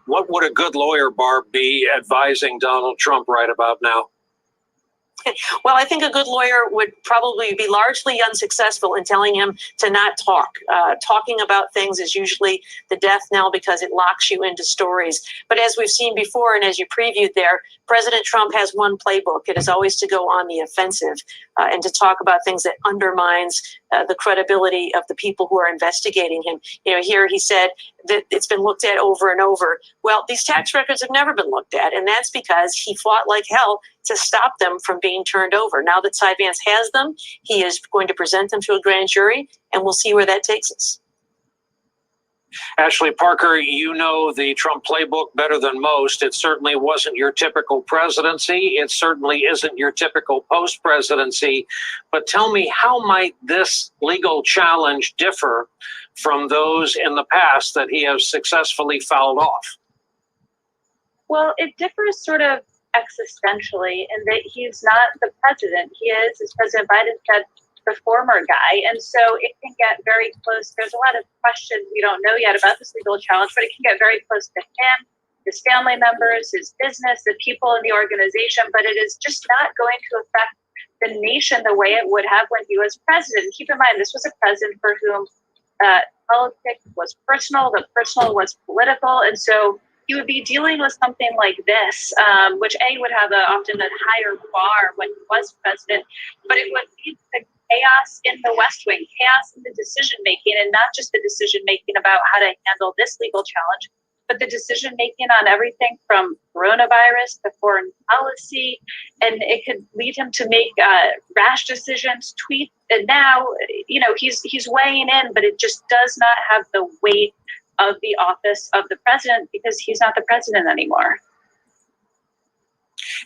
What would a good lawyer, Barb, be advising Donald Trump right about now? Well, I think a good lawyer would probably be largely unsuccessful in telling him to not talk. Talking about things is usually the death knell because it locks you into stories. But as we've seen before, and as you previewed there, President Trump has one playbook. It is always to go on the offensive and to talk about things that undermines the credibility of the people who are investigating him. You know, here he said that it's been looked at over and over. Well, these tax records have never been looked at, and that's because he fought like hell to stop them from being turned over. Now that Cy Vance has them, he is going to present them to a grand jury, and we'll see where that takes us. Ashley Parker, you know the Trump playbook better than most. It certainly wasn't your typical presidency. It certainly isn't your typical post-presidency. But tell me, how might this legal challenge differ from those in the past that he has successfully fouled off? Well, it differs sort of existentially in that he's not the president. He is, as President Biden said, the former guy. And so it can get very close. There's a lot of questions we don't know yet about this legal challenge, but it can get very close to him, his family members, his business, the people in the organization. But it is just not going to affect the nation the way it would have when he was president. Keep in mind, this was a president for whom politics was personal, the personal was political. And so he would be dealing with something like this, which would have often a higher bar when he was president, but it would lead to chaos in the West Wing, chaos in the decision-making, and not just the decision-making about how to handle this legal challenge, but the decision-making on everything from coronavirus to foreign policy. And it could lead him to make rash decisions, tweet. And now, you know, he's weighing in, but it just does not have the weight of the office of the president because he's not the president anymore.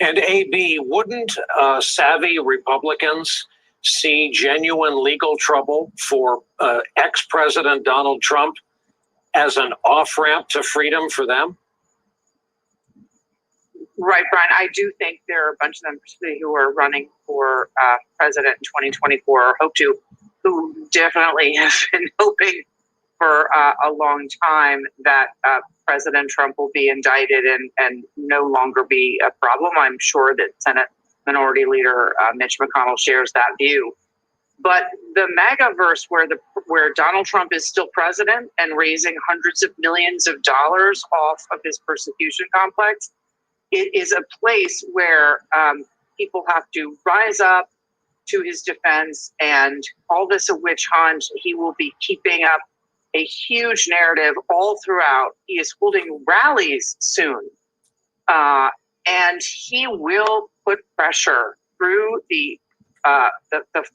And AB, wouldn't savvy Republicans see genuine legal trouble for ex-President Donald Trump as an off-ramp to freedom for them? Right, Brian. I do think there are a bunch of them, particularly who are running for president in 2024, or hope to, who definitely have been hoping for a long time that President Trump will be indicted and no longer be a problem. I'm sure that Senate Minority Leader Mitch McConnell shares that view. But the MAGA-verse, where Donald Trump is still president and raising hundreds of millions of dollars off of his persecution complex, it is a place where people have to rise up to his defense and call this a witch hunt. He will be keeping up a huge narrative all throughout. He is holding rallies soon. And he will put pressure through the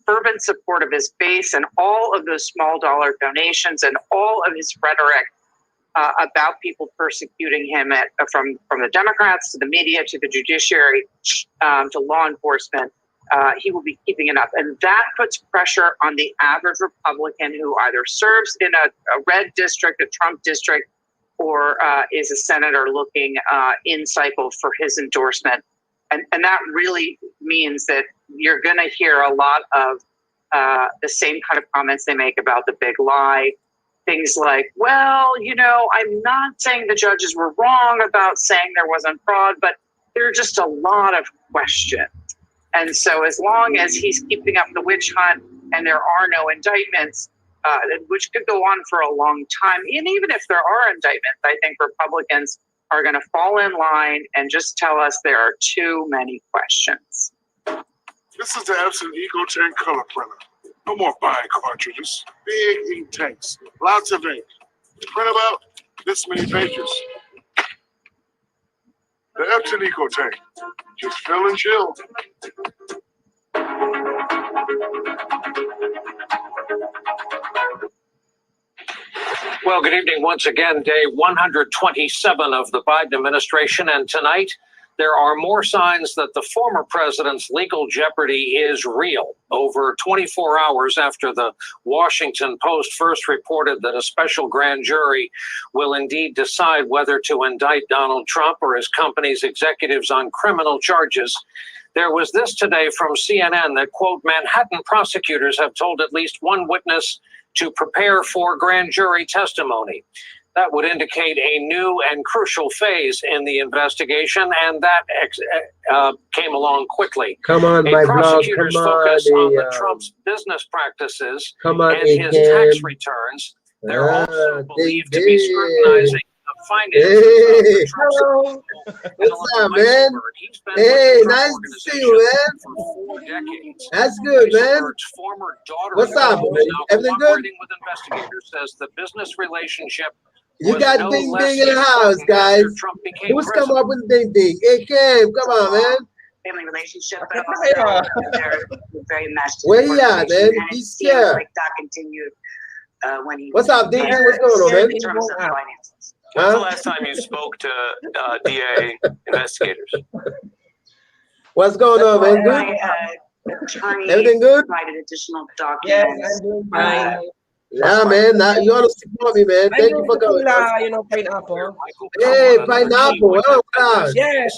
fervent support of his base and all of those small dollar donations and all of his rhetoric about people persecuting him from the Democrats to the media to the judiciary to law enforcement. He will be keeping it up. And that puts pressure on the average Republican who either serves in a red district, a Trump district, or is a senator looking in cycle for his endorsement. And that really means that you're going to hear a lot of the same kind of comments they make about the big lie, things like, well, I'm not saying the judges were wrong about saying there wasn't fraud, but there are just a lot of questions. And so as long as he's keeping up the witch hunt and there are no indictments, which could go on for a long time, and even if there are indictments, I think Republicans are going to fall in line and just tell us there are too many questions. This is the Epson EcoTank color printer. No more buying cartridges. Big ink tanks. Lots of ink. Print about this many pages. The Epson EcoTank. Just fill and chill. Well, good evening once again. Day 127 of the Biden administration, and tonight there are more signs that the former president's legal jeopardy is real. Over 24 hours after the Washington Post first reported that a special grand jury will indeed decide whether to indict Donald Trump or his company's executives on criminal charges, there was this today from CNN that, quote, Manhattan prosecutors have told at least one witness to prepare for grand jury testimony. That would indicate a new and crucial phase in the investigation, and that came along quickly. Come on, my vlog. Prosecutors focus on the Trump's business practices and his tax returns. They're also believed to be scrutinizing the finances of Trump. What's up, man? Hey, nice to see you, man. For 4 decades. That's good, man. Former daughter What's up, man? Everything good? With investigators says the business relationship. You got Ding Ding in the house, guys. Who's come up with Ding Ding? Hey, Kim, come on, man. Family relationship, but also they're very matched. Where he at, man? He's scared. Like that continued when he. What's up, Ding Ding? What's going on, man? In terms of finances. When's the last time you spoke to DA investigators? What's going on, man? Good? Everything good? Provided additional documents. Yes, I'm doing fine. Yeah, man. Now you ought to support me, man. Thank you for coming. Pineapple. Hey, pineapple. Oh, gosh. Yes.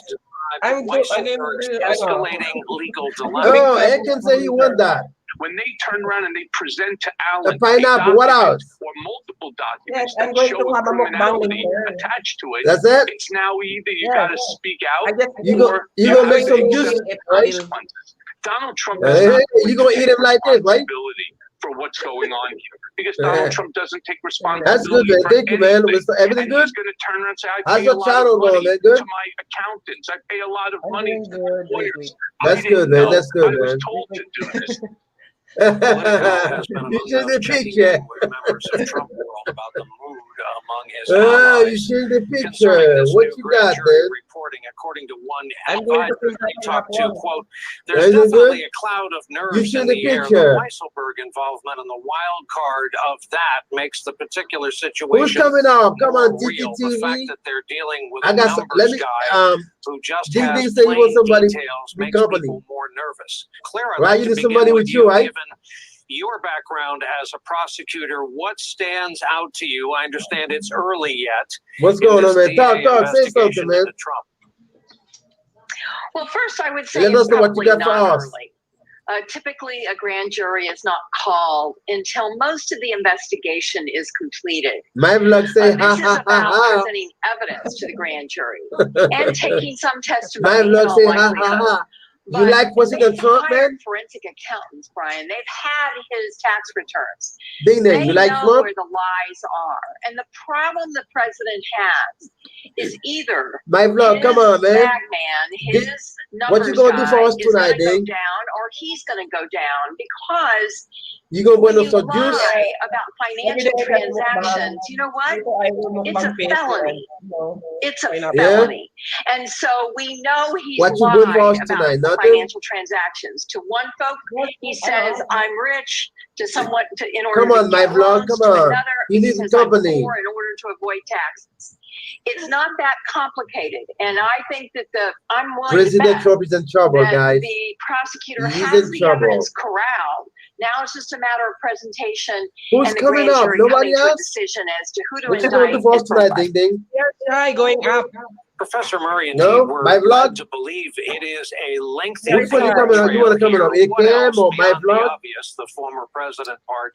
I'm good. Escalating legal dilemma. Oh, I can say you want that. When they turn around and they present to Alan a pineapple, what else? Or multiple documents that show a criminality attached to it. That's it. It's now either you gotta speak out you or you gonna make some juice, right? Donald Trump you gonna eat him like this, right? For what's going on here, because Donald Trump doesn't take responsibility. That's good, man. Thank you, man. Everything good? He's going to turn around and say, "How's your channel going, man? Good." To my accountants, I pay a lot of money to lawyers. That's good, man. That's good, man. I was told to do this. You should the picture. Members of Trump world about the mood among his oh, you should the picture. What you got, man? Reporting, according to one advisor he talked to, quote, there's definitely a cloud of nerves in the air. The Weisselberg involvement and the wild card of that makes the particular situation. Who's coming up? Come on, real. The fact that they're dealing with a numbers guy who just has say you want somebody details makes people more nervous. Clara, right, you need somebody with you, right? Your background as a prosecutor, what stands out to you? I understand it's early yet. What's going on, man? Talk, say something, man. Well, first I would say it's probably not early. Typically, a grand jury is not called until most of the investigation is completed. My vlog say, this is about presenting evidence to the grand jury and taking some testimony. My vlog say, ha ha ha. You like President Trump, man? Forensic accountants, Brian. They've had his tax returns. They you like know Trump? Where the lies are. And the problem the president has is either my vlog, come on, man. His what you gonna do for us tonight, Ding? Down, or he's gonna go down because you gonna when us you some juice? lie about financial transactions, you know what? It's a felony. It's a felony. And so we know he's lying about financial transactions. To one folk, he says, I'm rich. To someone, in order come on, to my vlog, come on. Another, he needs company. In order to avoid taxes. It's not that complicated, and I think that I'm willing President to Trump is in trouble, guys. The prosecutor has the evidence corralled. Now it's just a matter of presentation. Who's and the coming grand up? jury Nobody coming to a else? decision as to who to what indict. You going to tonight, Ding Ding? Try going up. Professor Murray and No, team were my vlog. led to believe it is a lengthy Which one you coming on? You want to come on here. What AKM else or my beyond the vlog? obvious, the former president part,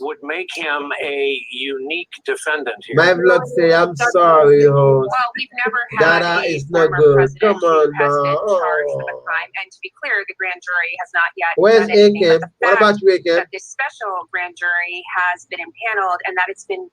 would make him a unique defendant here? My vlog say, I'm sorry, host. Well, we've never had Data a is not former good. president Come on, who has been charged with a man. crime. And to be clear, the grand jury has not yet Where's done anything. AKM? But the What about fact you, AKM? that this special grand jury has been impaneled and that it's been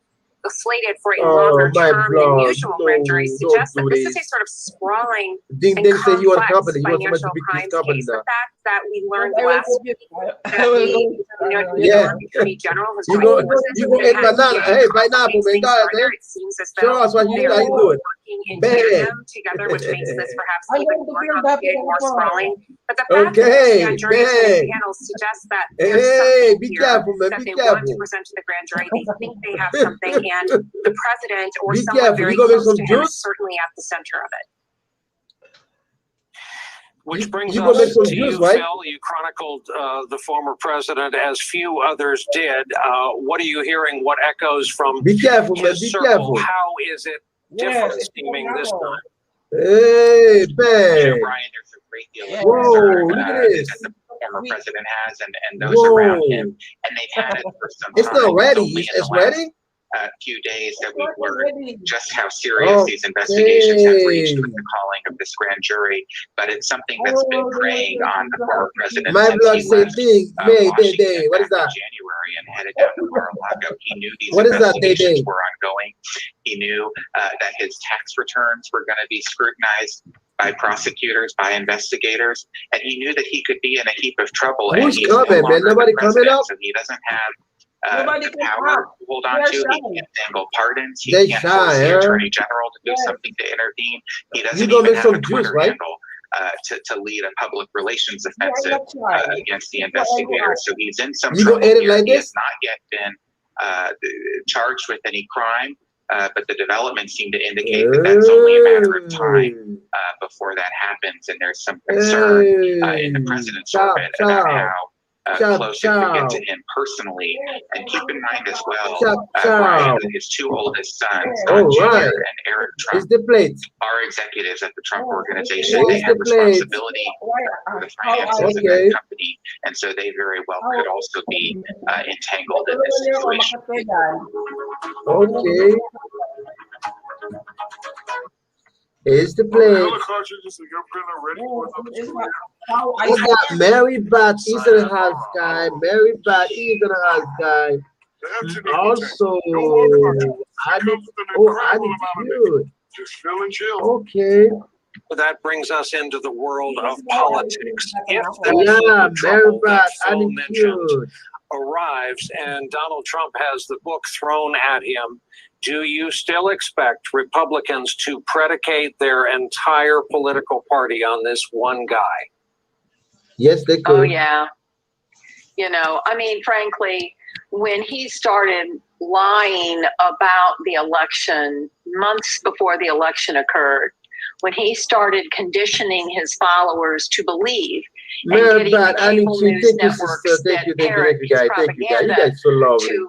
slated for a Oh, longer my term than vlog. usual No, grand juries don't suggests do that this is a this. sort of sprawling Ding and Ding say you want a complex company. You want somebody financial to pick this crimes company case. now. The fact that we learned I will last go week get- that I will the go. New Yeah. York Attorney General has You joined go, forces you and go eat has banana. begun Hey, to pineapple, complicate man. things Go ahead, further. man. It seems as Show though us what you they are do. working in Bang. tandem together, which makes this perhaps I'm even going to more build up complicated, more a sprawling. But the fact that this Okay, grand jury has been bang. impaneled suggests that there's Hey, something be here careful, man. that Be they want to careful. present to the grand jury. They think they have something, and the president or Be someone careful. very You gonna make close some to him is juice? certainly at the center of it. Which brings You gonna make us some to juice, you, right? Phil. You chronicled the former president as few others did. What are you hearing? What echoes from Be careful, man. his Be circle? careful. How is it different Yes, it's seeming this time? Hey, You know, bang. Brian, there's a great deal of Whoa, concern look at this. that the former president has and those around him, and they've had it for some It's time. not ready. Only in It's the last ready? few days that we've learned just how serious Oh, these investigations have reached with Okay. the calling of this grand jury. But it's something that's been preying on the former president My since vlog he say left thing. May, day, Washington day. What is back in that? January and headed down to Mar-a-Lago. He knew these What is that, day, investigations day? were ongoing. He knew that his tax returns were going to be scrutinized by prosecutors, by investigators, and he knew that he could be in a heap of trouble. And Who's he's no coming, man? longer the Nobody coming president, up? so he doesn't have Nobody the can power help. to hold They on are to. He shy. can't dangle pardons. He They can't shy, force the huh? attorney general to do Yeah. something to intervene. He You doesn't gonna even make have some a juice, Twitter right? handle to lead a public relations Yeah, offensive that's right. against the investigators. So he's in some You gonna trouble edit here. like He has this? not yet been charged with any crime, but the developments seem to indicate that that's only a matter of time before that happens. And there's some concern in the president's orbit about how close it could get to him personally. And keep in mind as well, Brian, that his two oldest sons, All Junior right. and Eric Trump, It's the plate. are executives at the Trump organization. They It's have the plate. responsibility for the finances of Okay. that company, and so they very well could also be entangled in this situation. Okay. It's the Color plate. cartridges and your printer ready for another We got Mary Bat Easterhouse guy. Mary Bat Easterhouse guy. Also, I need good. Just feel and chill. Okay. That brings us into the world of politics. If that Yeah, Mary trouble that Bat, I Phil need mentioned good. arrives and Donald Trump has the book thrown at him, do you still expect Republicans to predicate their entire political party on this one guy? Yes, they could. Oh, yeah. You know, I mean, frankly, when he started lying about the election months before the election occurred, when he started conditioning his followers to believe and Mary getting Bat, the I need cable you. news Thank you, networks sister. Thank that you, thank you, parrot thank you, his guys. Thank you, guys. You propaganda guys so lovely. to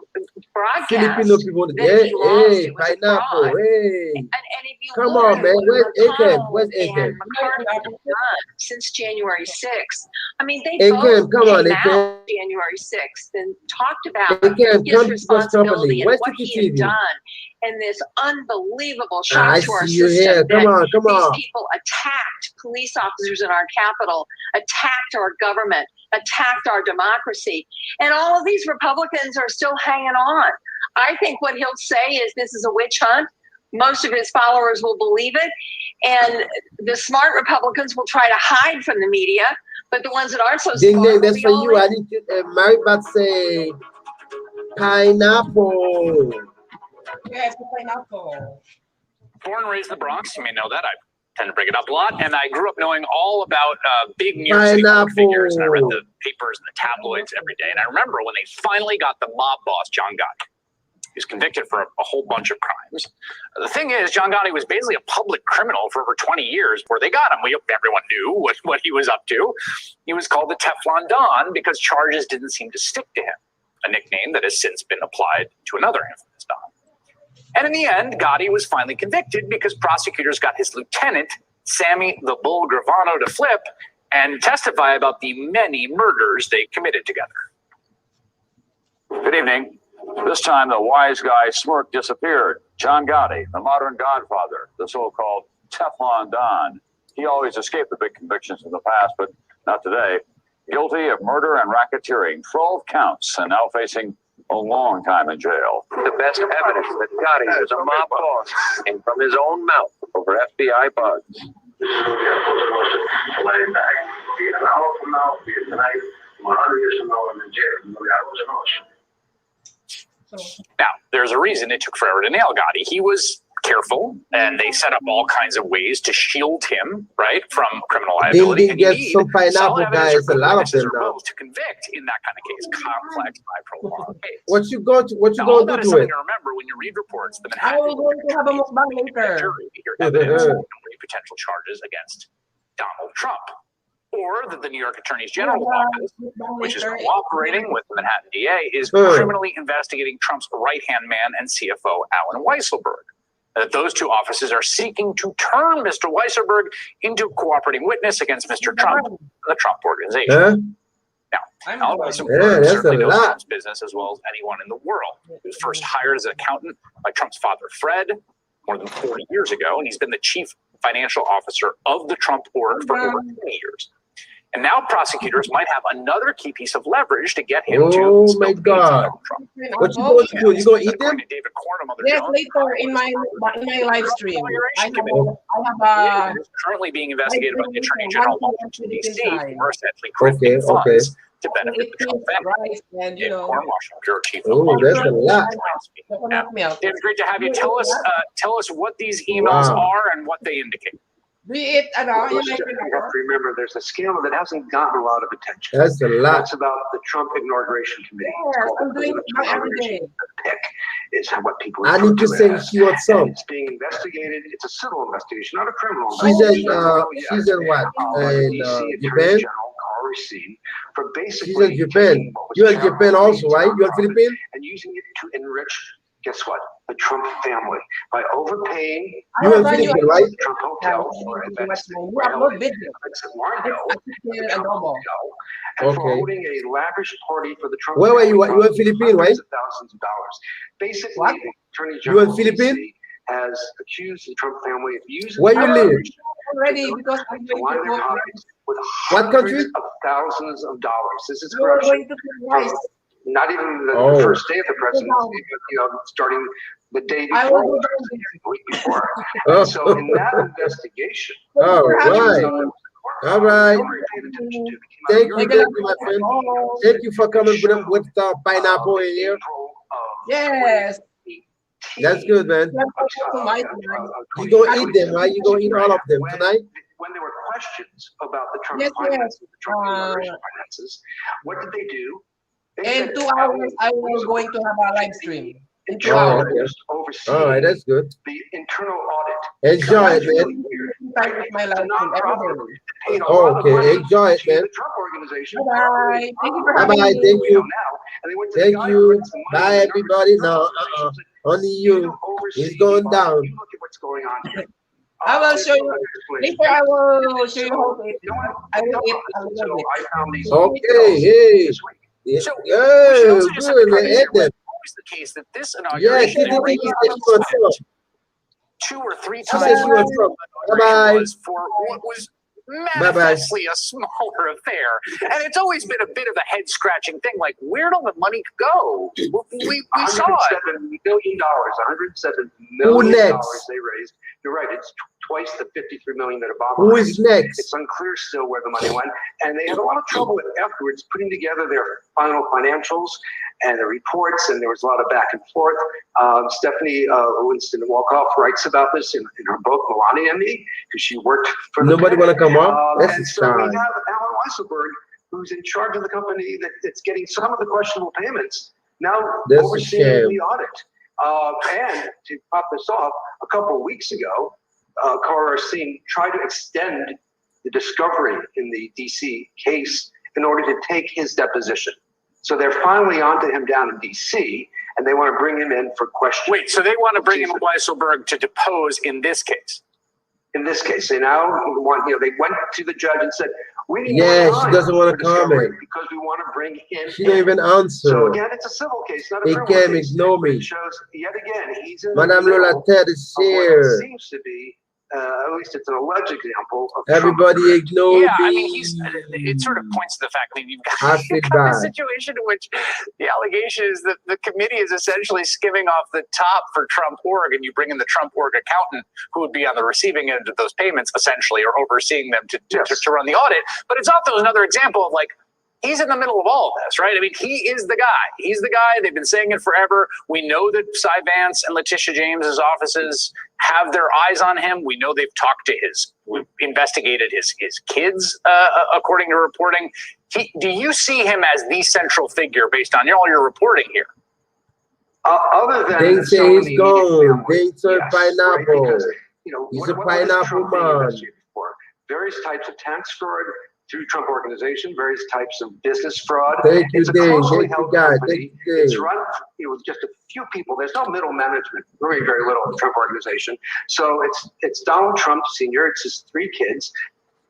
broadcast Filipino people. that Yeah, he lost, hey, it was a pineapple. fraud. Hey. And if you Come look on, at man. what Where's AKM? McConnell Where's and AKM? McCarthy have done since January 6th, I mean, they both AKM, come on, came AKM. out January 6th and talked about AKM, his come to us responsibility properly. and Where's what he had TTTV? done in this unbelievable I shock to our see you system here. Come that on, come these on. people attacked police officers in our Capitol, attacked our government, attacked our democracy. And all of these Republicans are still hanging on. I think what he'll say is this is a witch hunt. Most of his followers will believe it. And the smart Republicans will try to hide from the media. But the ones that aren't so Ding, smart ding, will that's be for all you. in. I need to, Mary Bat say pineapple. Yes, pineapple. Born and raised in the Bronx, you may know that. I tend to bring it up a lot. And I grew up knowing all about big New York City public figures. And I read the papers and the tabloids every day. And I remember when they finally got the mob boss, John Gotti. He was convicted for a whole bunch of crimes. The thing is, John Gotti was basically a public criminal for over 20 years. Where they got him, everyone knew what he was up to. He was called the Teflon Don because charges didn't seem to stick to him, a nickname that has since been applied to another infamous Don. And in the end, Gotti was finally convicted because prosecutors got his lieutenant, Sammy the Bull Gravano, to flip and testify about the many murders they committed together. Good evening. This time the wise guy smirk disappeared. John Gotti, the modern godfather, the so-called Teflon Don. He always escaped the big convictions in the past, but not today. Guilty of murder and racketeering, 12 counts, and now facing a long time in jail. The best evidence that Gotti was a mob boss came from his own mouth over FBI bugs. This is what you're supposed to lay back. Be it an hour from now, be it tonight, 100 years from now, I'm in jail. Now, there's a reason it took forever to nail Gotti. He was careful, and they set up all kinds of ways to shield him, right, from criminal liability. They get some pineapple guys, a lot of them now. To convict in that kind of case, complex, high-profile case. What you going to do to it? Remember when you read reports, the Manhattan jury hear evidence of potential charges against Donald Trump, or that the New York Attorney General's office, which is cooperating with the Manhattan DA, is criminally investigating Trump's right-hand man and CFO, Alan Weisselberg. That those two offices are seeking to turn Mr. Weisselberg into a cooperating witness against Mr. Trump and the Trump Organization. Now, Alan Weisselberg certainly knows Trump's business as well as anyone in the world. He was first hired as an accountant by Trump's father, Fred, more than 40 years ago, and he's been the chief financial officer of the Trump Org for over 20 years. And now prosecutors might have another key piece of leverage to get him to. Oh my God! What you going to do? You going to eat them? Yes, later in my live stream. I have currently being investigated by the Attorney General of Washington D.C. for essentially crafting funds to benefit the Trump family. And you know, oh, that's a lot. David, great to have you. Tell us what these emails are and what they indicate. You have to remember there's a scandal that hasn't gotten a lot of attention. That's a lot. That's about the Trump Inauguration Committee. Yes, I'm doing it every day. PIC is what people I need to say she wants some. It's being investigated. It's a civil investigation, not a criminal She's investigation. she's in what? In Japan? For basically she's in Japan. You're in Japan also, right? You're in Philippines? And using it to enrich, guess what? The Trump family by overpaying. You're in Philippines, right? Trump Hotel for events and for holding a lavish party for the Trump. Where were you? You in Philippines, right? Thousands of dollars. Basically, the Attorney General you in Philippines? Has accused the Trump family of using. Where you live? Already, because I'm going to go with what country? Of thousands of dollars. This is corruption. Not even the first day of the presidency, but starting the day before, the week before. So in that investigation, all right. Thank you, my friend. Thank you for coming with the pineapple in here. Yes. That's good, man. You gonna eat them, right? You gonna eat all of them tonight? When there were questions about the Trump finances, the Trump finances, what did they do? In 2 hours, I was going to have a live stream. In 2 hours. All right, that's good. The internal audit. Enjoy it, man. My live stream. Okay, enjoy it, man. The Trump organization. Bye. Thank you for having me. me. Thank you. Thank you. Bye, everybody. No, only you. It's going down. Look at what's going on here. I will show you. Later, I will show you how to eat. I will eat a little bit. Okay, hey. Yeah. So, good, man. Always the case that this inauguration yeah, 2 or 3 she times said she was Bye-bye. for what was manifestly a smaller affair. And it's always been a bit of a head-scratching thing, like, where'd all the money go? We saw it. $107 million, $107 million they raised. You're right, it's twice the $53 million that Obama raised. Who is next? It's unclear still where the money went. And they had a lot of trouble afterwards putting together their final financials and the reports, and there was a lot of back and forth. Stephanie Winston Wolkoff writes about this in her book, Melania and Me, because she worked for Nobody want to come up? That's and a so we sign. have Alan Weisselberg, who's in charge of the company that's getting some of the questionable payments, now overseeing the audit. And to pop this off, a couple of weeks ago, Carl Racine tried to extend the discovery in the DC case in order to take his deposition. So they're finally onto him down in DC, and they want to bring him in for questioning. Wait, so they want to bring in Weisselberg to depose in this case? In this case, they now want, they went to the judge and said, we need Yeah, more time she doesn't want to for discovery comment. because we want to bring him She don't even answer. So again, it's a civil case, not a He criminal came case. ignore me. It shows yet again he's in Madame the middle Lola Ted is of what here. seems to be, at least it's an alleged example of Everybody Trump. ignore Yeah, me. I mean, it sort of points to the fact that you've I got, feel you've got a bad. situation in which the allegation is that the committee is essentially skimming off the top for Trump org, and you bring in the Trump org accountant who would be on the receiving end of those payments, essentially, or overseeing them to run the audit. But it's also another example of like, he's in the middle of all of this, right? I mean, he is the guy. He's the guy. They've been saying it forever. We know that Cy Vance and Letitia James's offices have their eyes on him. We know they've talked to we've investigated his kids, according to reporting. Do you see him as the central figure based on all your reporting here? Other than They say he's gone. They say pineapple. Right? Because, He's a what is pineapple Trump being man. investigated for? Various types of tax fraud through Trump Organization, various types of business fraud. Thank you, It's a Dave. closely Thank you, held guys. company. Thank you, It's Dave. run with just a few people. There's no middle management, very, very little in the Trump Organization. So it's Donald Trump Sr., it's his three kids,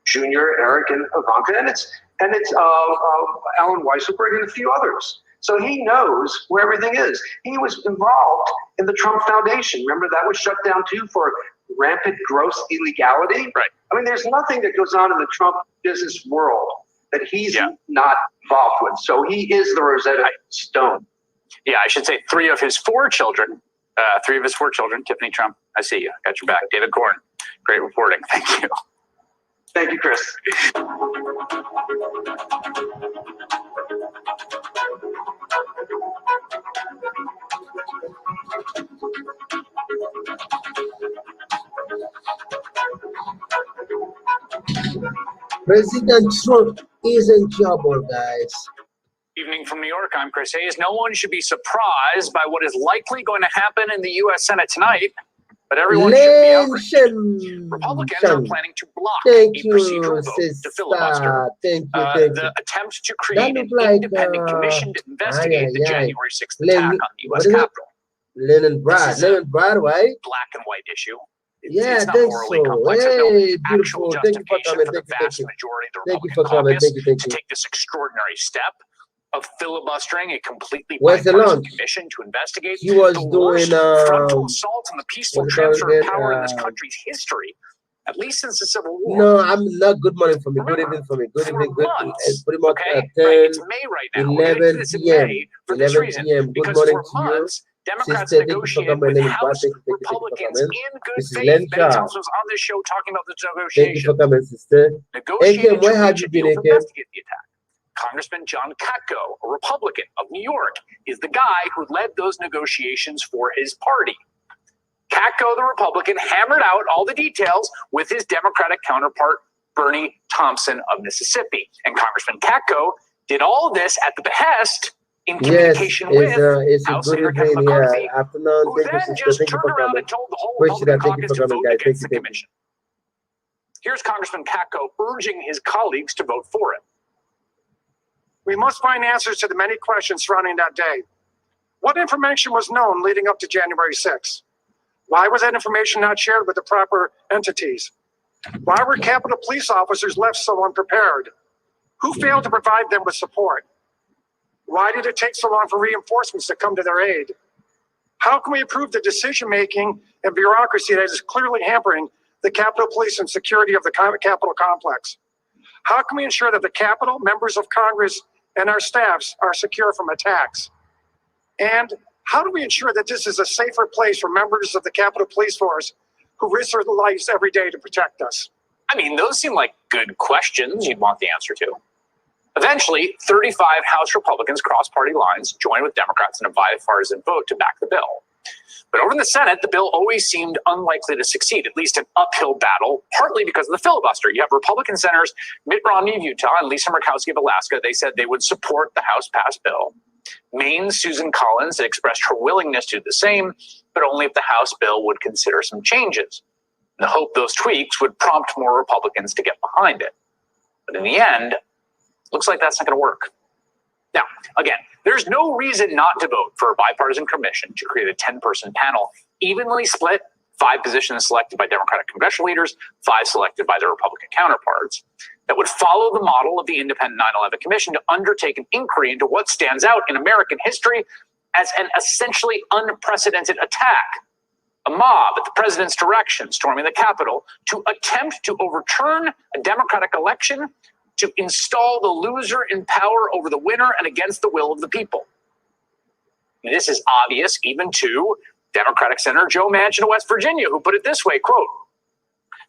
Junior, Eric, and Ivanka, and it's Alan Weisselberg and a few others. So he knows where everything is. He was involved in the Trump Foundation. Remember, that was shut down too for rampant, gross illegality. Right. I mean, there's nothing that goes on in the Trump business world that he's not involved with. So he is the Rosetta Stone. Yeah, I should say three of his four children, Tiffany Trump, I see you, got your back. David Corn, great reporting. Thank you. Thank you, Chris. President Trump is in trouble, guys. Evening from New York, I'm Chris Hayes. No one should be surprised by what is likely going to happen in the U.S. Senate tonight, but everyone should be outraged. Republicans are planning to block a procedural vote to filibuster the attempt to create an independent commission to investigate the January 6th attack on the U.S. Capitol. Leningrad, right? Black and white issue. Yeah, it's not thanks morally so. complex. Hey, There's no beautiful. actual Thank you for justification coming. for the Thank vast you. majority of the Thank you Republican for coming. caucus Thank to you. take this extraordinary step of filibustering a completely Where's the bipartisan lunch? commission to investigate He was the doing worst frontal assault on the peaceful what's it called transfer of again? power in this country's history, at least since the Civil War. No, I'm not. Good morning for me. Good evening for me. Good evening. Good. It's pretty much at 10, It's May right now. 11 p.m. For this 11 reason, p.m. Good because morning for to you. months, Democrats Sister, thank you for negotiated coming. with My name is Bob. House Thank you for Republicans coming. in good This is faith. Lencha. Many times was on this show talking about this Thank you negotiation. for coming, sister. Negotiated Akem, where to have reach you a been, deal to Akem? investigate the attack. Congressman John Katko, a Republican of New York, is the guy who led those negotiations for his party. Katko, the Republican, hammered out all the details with his Democratic counterpart, Bernie Thompson of Mississippi. And Congressman Katko did all this at the behest in communication with House Leader Kevin McCarthy, Afternoon. who Thank you, then sister. just Thank you turned for around coming. and told the whole Appreciate that. Republican Thank you caucus for to coming, vote guys. against Thank the you. commission. Here's Congressman Katko urging his colleagues to vote for it. We must find answers to the many questions surrounding that day. What information was known leading up to January 6th? Why was that information not shared with the proper entities? Why were Capitol Police officers left so unprepared? Who failed to provide them with support? Why did it take so long for reinforcements to come to their aid? How can we improve the decision-making and bureaucracy that is clearly hampering the Capitol Police and security of the Capitol complex? How can we ensure that the Capitol, members of Congress, and our staffs are secure from attacks? And how do we ensure that this is a safer place for members of the Capitol Police Force who risk their lives every day to protect us? I mean, those seem like good questions you'd want the answer to. Eventually, 35 House Republicans crossed party lines, joined with Democrats in a bipartisan vote to back the bill. But over in the Senate, the bill always seemed unlikely to succeed, at least an uphill battle, partly because of the filibuster. You have Republican senators Mitt Romney of Utah and Lisa Murkowski of Alaska. They said they would support the House-passed bill. Maine's Susan Collins had expressed her willingness to do the same, but only if the House bill would consider some changes. In the hope those tweaks would prompt more Republicans to get behind it. But in the end, looks like that's not going to work. Now, again, there's no reason not to vote for a bipartisan commission to create a 10-person panel, evenly split, 5 positions selected by Democratic congressional leaders, 5 selected by their Republican counterparts, that would follow the model of the independent 9/11 Commission to undertake an inquiry into what stands out in American history as an essentially unprecedented attack. A mob at the president's direction storming the Capitol to attempt to overturn a Democratic election to install the loser in power over the winner and against the will of the people. And this is obvious even to Democratic Senator Joe Manchin of West Virginia, who put it this way, quote,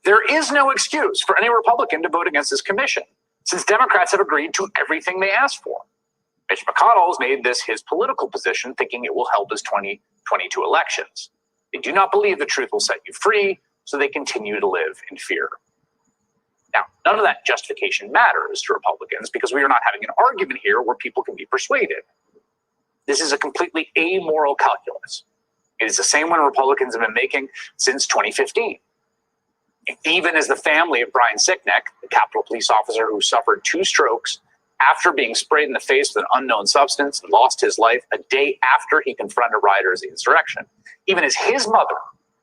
"There is no excuse for any Republican to vote against this commission, since Democrats have agreed to everything they asked for. Mitch McConnell has made this his political position, thinking it will help his 2022 elections. They do not believe the truth will set you free, so they continue to live in fear." Now, none of that justification matters to Republicans because we are not having an argument here where people can be persuaded. This is a completely amoral calculus. It is the same one Republicans have been making since 2015. Even as the family of Brian Sicknick, the Capitol Police officer who suffered 2 strokes after being sprayed in the face with an unknown substance and lost his life a day after he confronted rioters in the insurrection, even as his mother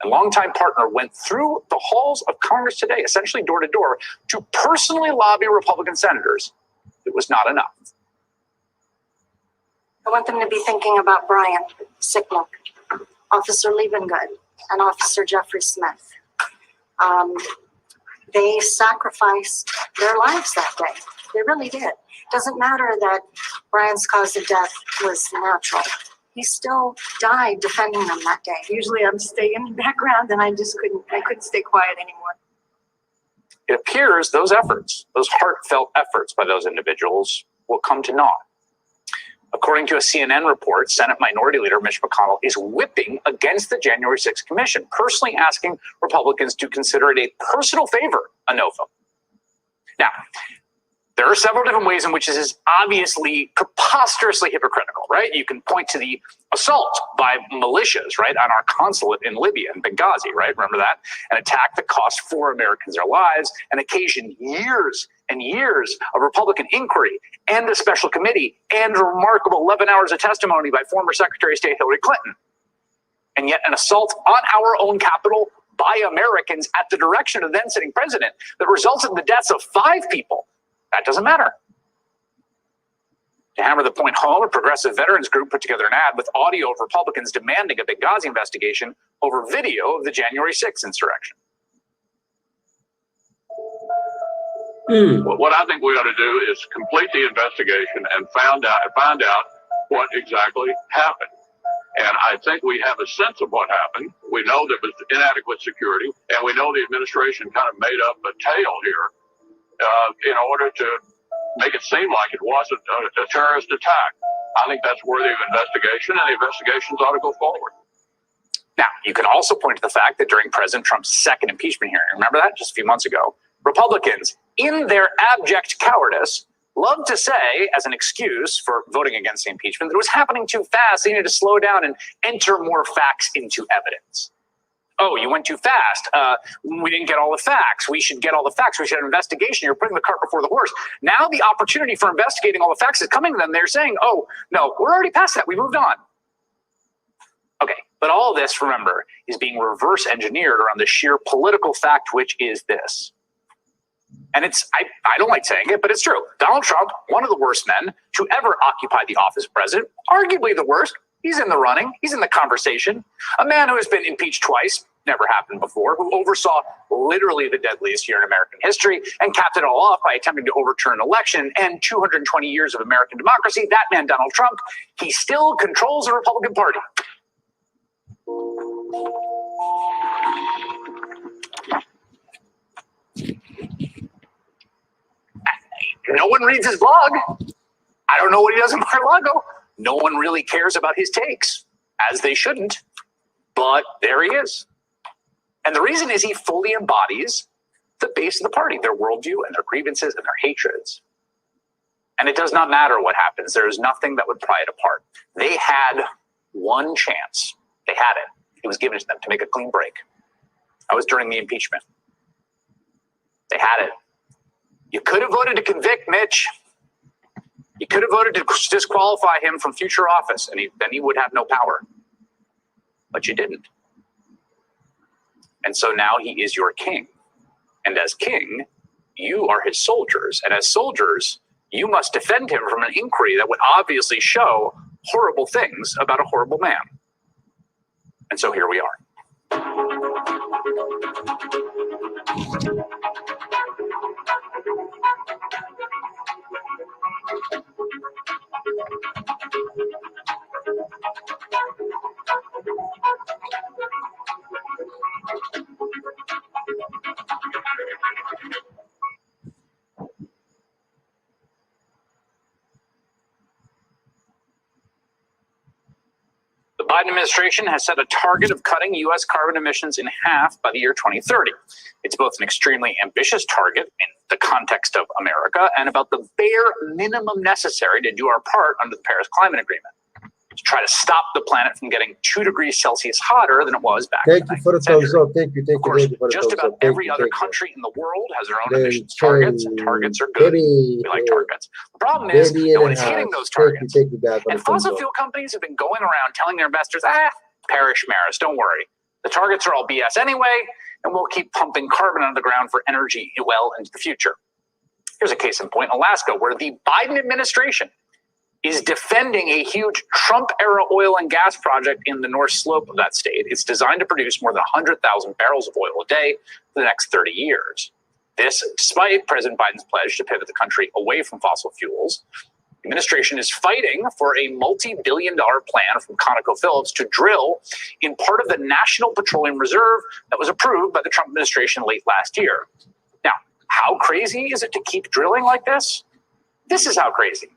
and longtime partner went through the halls of Congress today, essentially door to door, to personally lobby Republican senators, it was not enough. I want them to be thinking about Brian Sicknick, Officer Liebengood, and Officer Jeffrey Smith. They sacrificed their lives that day. They really did. Doesn't matter that Brian's cause of death was natural. He still died defending them that day. Usually I'm staying in the background and I couldn't stay quiet anymore. It appears those efforts, those heartfelt efforts by those individuals will come to naught. According to a CNN report, Senate Minority Leader Mitch McConnell is whipping against the January 6th Commission, personally asking Republicans to consider it a personal favor, a no vote. Now, there are several different ways in which this is obviously preposterously hypocritical, right? You can point to the assault by militias, right, on our consulate in Libya and Benghazi, right? Remember that? An attack that cost 4 Americans their lives and occasioned years and years of Republican inquiry and a special committee and a remarkable 11 hours of testimony by former Secretary of State Hillary Clinton. And yet an assault on our own Capitol by Americans at the direction of then sitting president that resulted in the deaths of 5 people. That doesn't matter. To hammer the point home, a progressive veterans group put together an ad with audio of Republicans demanding a Benghazi investigation over video of the January 6th insurrection. What I think we ought to do is complete the investigation and find out what exactly happened. And I think we have a sense of what happened. We know there was inadequate security, and we know the administration kind of made up a tale here in order to make it seem like it wasn't a terrorist attack. I think that's worthy of investigation, and the investigations ought to go forward. Now, you can also point to the fact that during President Trump's second impeachment hearing, remember that just a few months ago, Republicans, in their abject cowardice, love to say, as an excuse for voting against the impeachment, that it was happening too fast. They needed to slow down and enter more facts into evidence. Oh, you went too fast. We didn't get all the facts. We should get all the facts. We should have an investigation. You're putting the cart before the horse. Now the opportunity for investigating all the facts is coming to them. They're saying, oh, no, we're already past that. We moved on. Okay, but all this, remember, is being reverse engineered around the sheer political fact, which is this. And it's, I don't like saying it, but it's true. Donald Trump, one of the worst men to ever occupy the office of president, arguably the worst. He's in the running. He's in the conversation. A man who has been impeached twice, never happened before, who oversaw literally the deadliest year in American history and capped it all off by attempting to overturn an election and 220 years of American democracy. That man, Donald Trump, he still controls the Republican Party. No one reads his blog. I don't know what he does in Mar-a-Lago. No one really cares about his takes, as they shouldn't, but there he is. And the reason is he fully embodies the base of the party, their worldview and their grievances and their hatreds. And it does not matter what happens. There is nothing that would pry it apart. They had one chance. They had it. It was given to them to make a clean break. That was during the impeachment. They had it. You could have voted to convict Mitch. You could have voted to disqualify him from future office, and then he would have no power. But you didn't. And so now he is your king. And as king, you are his soldiers. And as soldiers, you must defend him from an inquiry that would obviously show horrible things about a horrible man. And so here we are. The Biden administration has set a target of cutting U.S. carbon emissions in half by the year 2030. It's both an extremely ambitious target in the context of America and about the bare minimum necessary to do our part under the Paris Climate Agreement, to try to stop the planet from getting 2 degrees Celsius hotter than it was back in the 19th Thank you for the thumbs up. Thank you for the just thumbs about up. every other country in the world has their own emissions targets, and targets are good. We like targets. The problem is no one is hitting those targets. And fossil fuel companies have been going around telling their investors, perish maris, don't worry. The targets are all BS anyway, and we'll keep pumping carbon out of the ground for energy well into the future. Here's a case in point, Alaska, where the Biden administration is defending a huge Trump-era oil and gas project in the North Slope of that state. It's designed to produce more than 100,000 barrels of oil a day for the next 30 years. This, despite President Biden's pledge to pivot the country away from fossil fuels. The administration is fighting for a multi-billion-dollar plan from ConocoPhillips to drill in part of the National Petroleum Reserve that was approved by the Trump administration late last year. Now, how crazy is it to keep drilling like this? This is how crazy.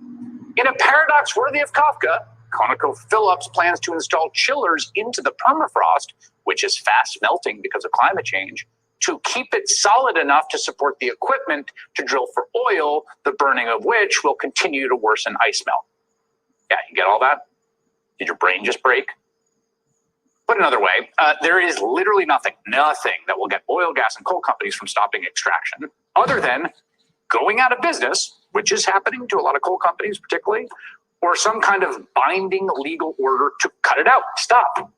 In a paradox worthy of Kafka, ConocoPhillips plans to install chillers into the permafrost, which is fast melting because of climate change, to keep it solid enough to support the equipment to drill for oil, the burning of which will continue to worsen ice melt. Yeah, you get all that? Did your brain just break? Put another way, there is literally nothing that will get oil, gas, and coal companies from stopping extraction, other than going out of business, which is happening to a lot of coal companies particularly, or some kind of binding legal order to cut it out, stop.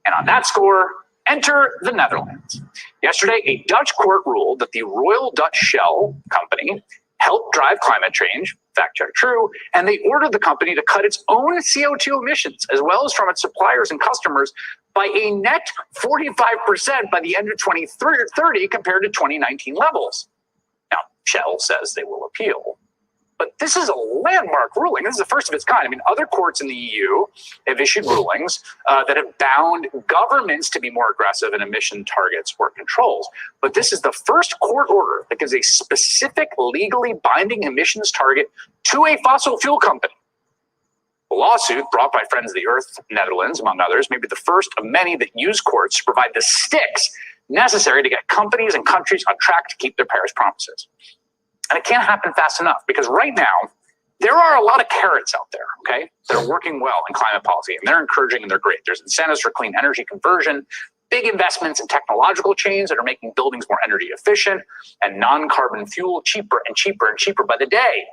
And on that score, enter the Netherlands. Yesterday, a Dutch court ruled that the Royal Dutch Shell company helped drive climate change, fact check true, and they ordered the company to cut its own CO2 emissions, as well as from its suppliers and customers, by a net 45% by the end of 2030 compared to 2019 levels. Now, Shell says they will appeal. But this is a landmark ruling. This is the first of its kind. I mean, other courts in the EU have issued rulings that have bound governments to be more aggressive in emission targets or controls. But this is the first court order that gives a specific legally binding emissions target to a fossil fuel company. The lawsuit brought by Friends of the Earth, Netherlands, among others, may be the first of many that use courts to provide the sticks necessary to get companies and countries on track to keep their Paris promises. And it can't happen fast enough because right now, there are a lot of carrots out there, okay, that are working well in climate policy, and they're encouraging and they're great. There's incentives for clean energy conversion, big investments in technological chains that are making buildings more energy efficient, and non-carbon fuel cheaper and cheaper and cheaper by the day.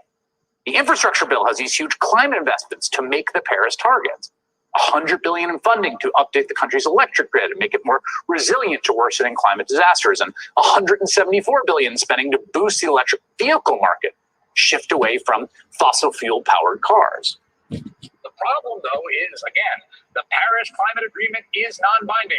The infrastructure bill has these huge climate investments to make the Paris targets. $100 billion in funding to update the country's electric grid and make it more resilient to worsening climate disasters, and $174 billion spending to boost the electric vehicle market, shift away from fossil fuel powered cars. The problem, though, is, again, the Paris Climate Agreement is non-binding.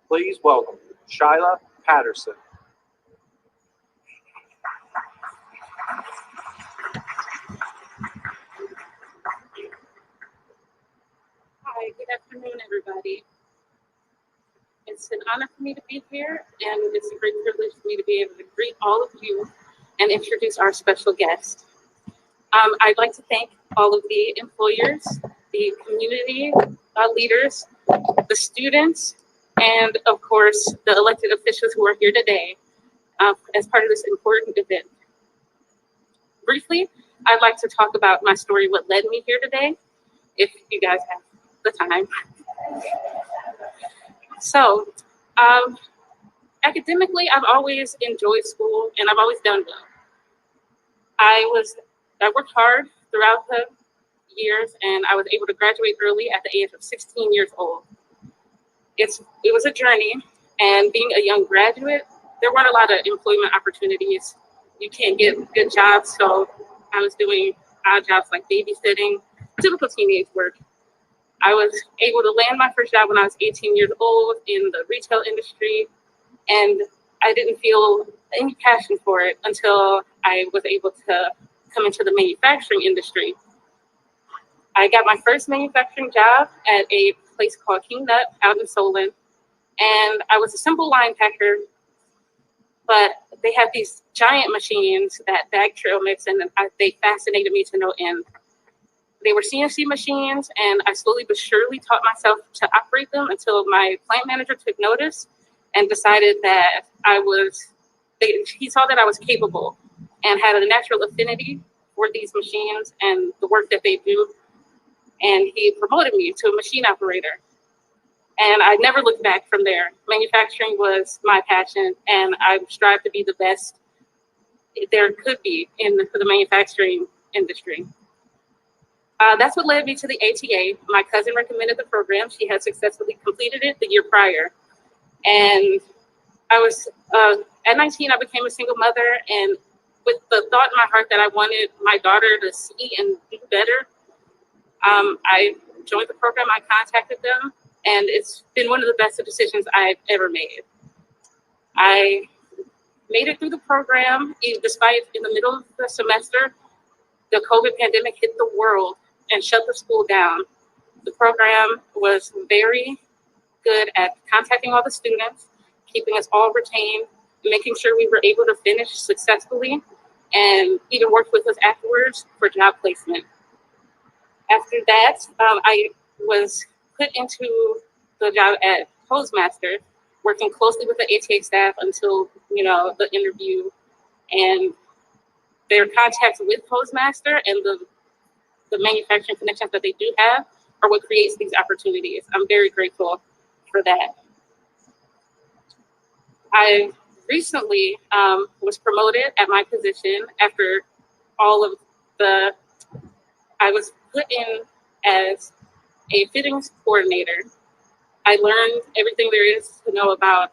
Please welcome Shyla Patterson. honor for me to be here, and it's a great privilege for me to be able to greet all of you and introduce our special guest. I'd like to thank all of the employers, the community leaders, the students, and of course, the elected officials who are here today as part of this important event. Briefly, I'd like to talk about my story, what led me here today, if you guys have the time. So, academically, I've always enjoyed school and I've always done well. I worked hard throughout the years and I was able to graduate early at the age of 16 years old. It was a journey, and being a young graduate, there weren't a lot of employment opportunities. You can't get good jobs, so I was doing odd jobs like babysitting, typical teenage work. I was able to land my first job when I was 18 years old in the retail industry, and I didn't feel any passion for it until I was able to come into the manufacturing industry. I got my first manufacturing job at a place called King Nut out in Solon, and I was a simple line packer, but they had these giant machines that bag trail mix, and they fascinated me to no end. They were CNC machines, and I slowly but surely taught myself to operate them until my plant manager took notice and decided that he saw that I was capable and had a natural affinity for these machines and the work that they do. And he promoted me to a machine operator. And I never looked back from there. Manufacturing was my passion, and I strive to be the best there could be for the manufacturing industry. That's what led me to the ATA. My cousin recommended the program. She had successfully completed it the year prior. And I was, at 19, I became a single mother, and with the thought in my heart that I wanted my daughter to see and do better, I joined the program, I contacted them, and it's been one of the best decisions I've ever made. I made it through the program, despite in the middle of the semester, the COVID pandemic hit the world and shut the school down. The program was very good at contacting all the students, keeping us all retained, making sure we were able to finish successfully, and even worked with us afterwards for job placement. After that, I was put into the job at Postmaster, working closely with the ATA staff until, the interview, and their contacts with Postmaster and the manufacturing connections that they do have are what creates these opportunities. I'm very grateful for that. I recently was promoted at my position after I was put in as a fittings coordinator. I learned everything there is to know about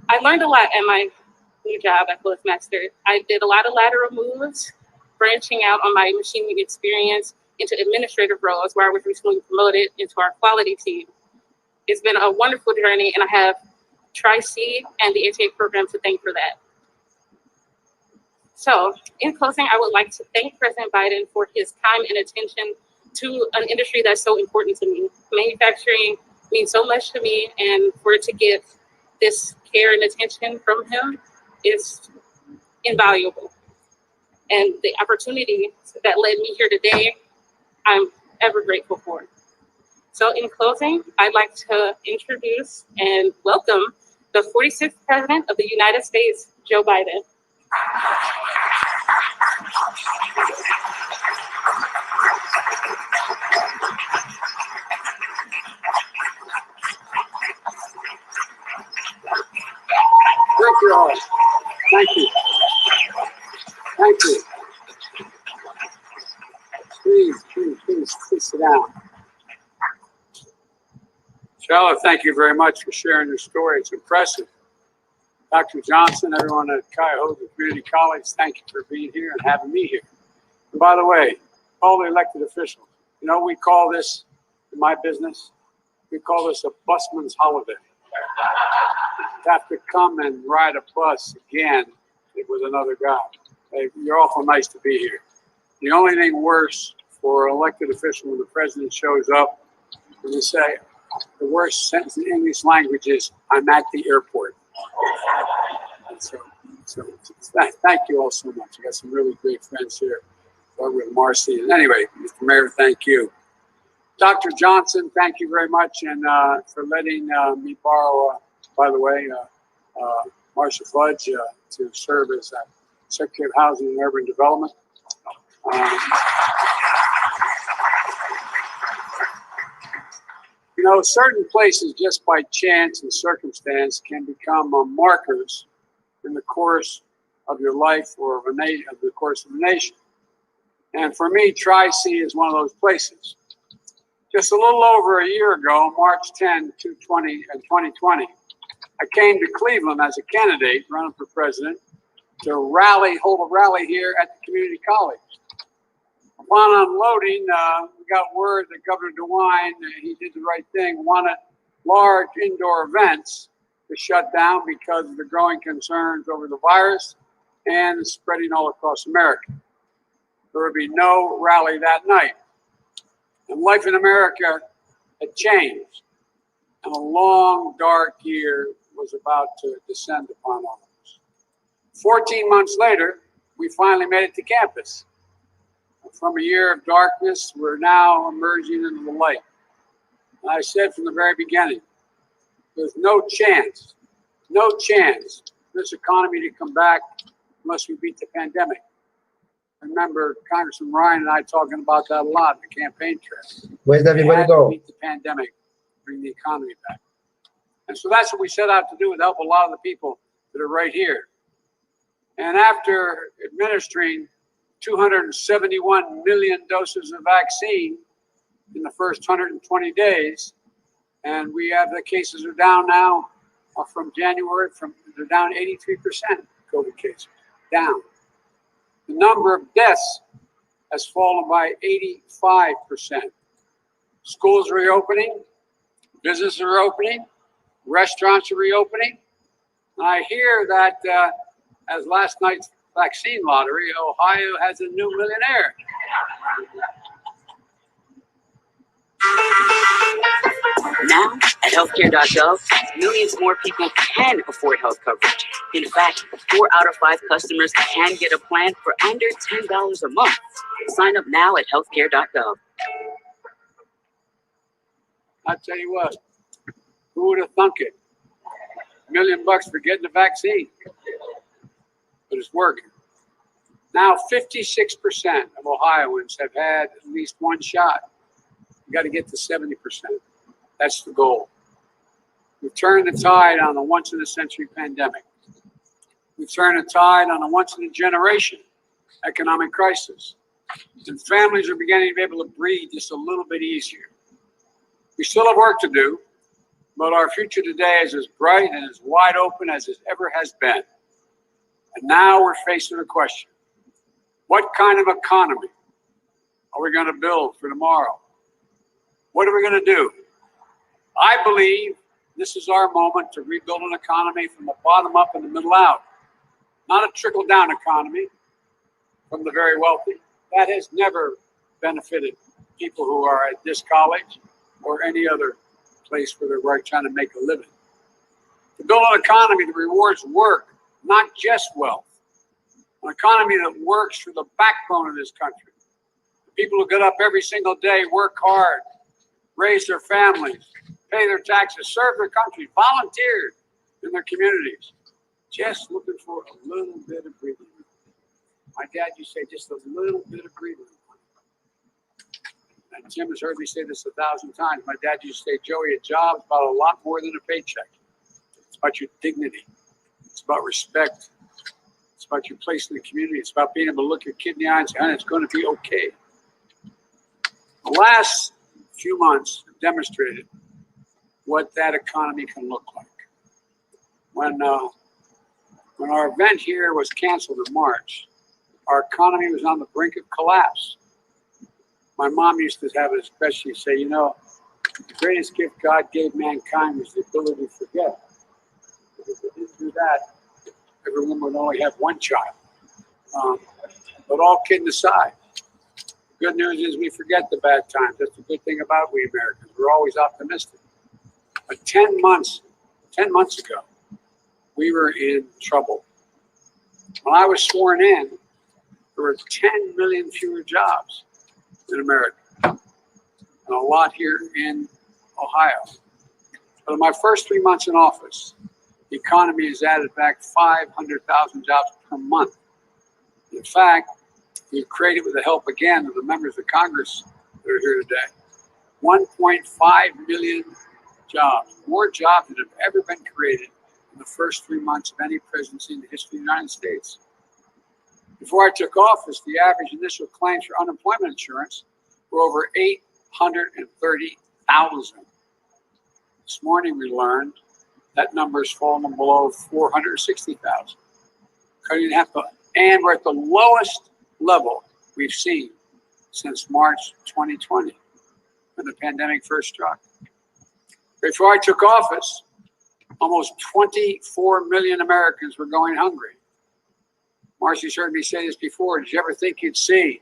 I learned a lot at my new job at Postmaster. I did a lot of lateral moves, branching out on my machining experience into administrative roles where I was recently promoted into our quality team. It's been a wonderful journey, and I have Tri-C and the ATA program to thank for that. So, in closing, I would like to thank President Biden for his time and attention to an industry that's so important to me. Manufacturing means so much to me, and for it to get this care and attention from him is invaluable. And the opportunity that led me here today, I'm ever grateful for. So in closing, I'd like to introduce and welcome the 46th President of the United States, Joe Biden. Thank you all. Thank you. Thank you. Please sit down. Shella, thank you very much for sharing your story. It's impressive. Dr. Johnson, everyone at Cuyahoga Community College, thank you for being here and having me here. And by the way, all the elected officials, we call this, in my business, we call this a busman's holiday. To have to come and ride a bus again with another guy. You're awful nice to be here. The only thing worse for an elected official when the president shows up and they say, the worst sentence in English language is, I'm at the airport. And so thank you all so much. I got some really great friends here. With Marcy. And anyway, Mr. Mayor, thank you. Dr. Johnson, thank you very much, and for letting me borrow, by the way, Marcia Fudge to serve as Secretary of Housing and Urban Development. You know, certain places, just by chance and circumstance, can become markers in the course of your life or of the course of the nation. And for me, Tri-C is one of those places. Just a little over a year ago, March 10, 2020, I came to Cleveland as a candidate running for president to hold a rally here at the community college. Upon unloading, we got word that Governor DeWine, he did the right thing, wanted large indoor events to shut down because of the growing concerns over the virus and spreading all across America. There would be no rally that night. And life in America had changed. And a long, dark year was about to descend upon all of us. 14 months later, we finally made it to campus. From a year of darkness, we're now emerging into the light. And I said from the very beginning, there's no chance for this economy to come back unless we beat the pandemic. I remember Congressman Ryan and I talking about that a lot in the campaign trail. Where's everybody go? Beat the pandemic, bring the economy back. And so that's what we set out to do, to help a lot of the people that are right here. And after administering 271 million doses of vaccine in the first 120 days, and we have the cases are down now from January, they're down 83% COVID cases, down. The number of deaths has fallen by 85%. Schools are reopening, businesses are opening, restaurants are reopening. And I hear that as last night's vaccine lottery, Ohio has a new millionaire. Now, at healthcare.gov, millions more people can afford health coverage. In fact, 4 out of 5 customers can get a plan for under $10 a month. Sign up now at healthcare.gov. I tell you what, who would have thunk it? $1 million for getting a vaccine. But it's working. Now, 56% of Ohioans have had at least one shot. We got to get to 70%. That's the goal. We've turned the tide on a once-in-a-century pandemic. We've turned the tide on a once-in-a-generation economic crisis. And families are beginning to be able to breathe just a little bit easier. We still have work to do, but our future today is as bright and as wide open as it ever has been. And now we're faced with a question. What kind of economy are we going to build for tomorrow? What are we going to do? I believe this is our moment to rebuild an economy from the bottom up and the middle out. Not a trickle-down economy from the very wealthy. That has never benefited people who are at this college or any other place where they're trying to make a living. To build an economy that rewards work, not just wealth. An economy that works for the backbone of this country. The people who get up every single day, work hard, raise their families, pay their taxes, serve their country, volunteer in their communities. Just looking for a little bit of breathing room. My dad used to say just a little bit of breathing room. And Tim has heard me say this 1,000 times. My dad used to say, Joey, a job is about a lot more than a paycheck. It's about your dignity. It's about respect. It's about your place in the community. It's about being able to look your kid in the eye and say, honey, it's going to be okay. The last few months have demonstrated what that economy can look like. When our event here was canceled in March, our economy was on the brink of collapse. My mom used to have it especially say, you know, the greatest gift God gave mankind was the ability to forget. Because if they didn't do that, everyone would only have one child. But all kidding aside, Good news is we forget the bad times. That's the good thing about we Americans. We're always optimistic. But 10 months ago, we were in trouble. When I was sworn in, there were 10 million fewer jobs in America, and a lot here in Ohio. But in my first 3 months in office, the economy has added back 500,000 jobs per month. In fact, we've created, with the help again of the members of Congress that are here today, 1.5 million jobs, more jobs than have ever been created in the first 3 months of any presidency in the history of the United States. Before I took office, the average initial claims for unemployment insurance were over 830,000. This morning we learned that number has fallen below 460,000. Cutting in half, and we're at the lowest level we've seen since March 2020, when the pandemic first struck. Before I took office, almost 24 million Americans were going hungry. Marcy's heard me say this before. Did you ever think you'd see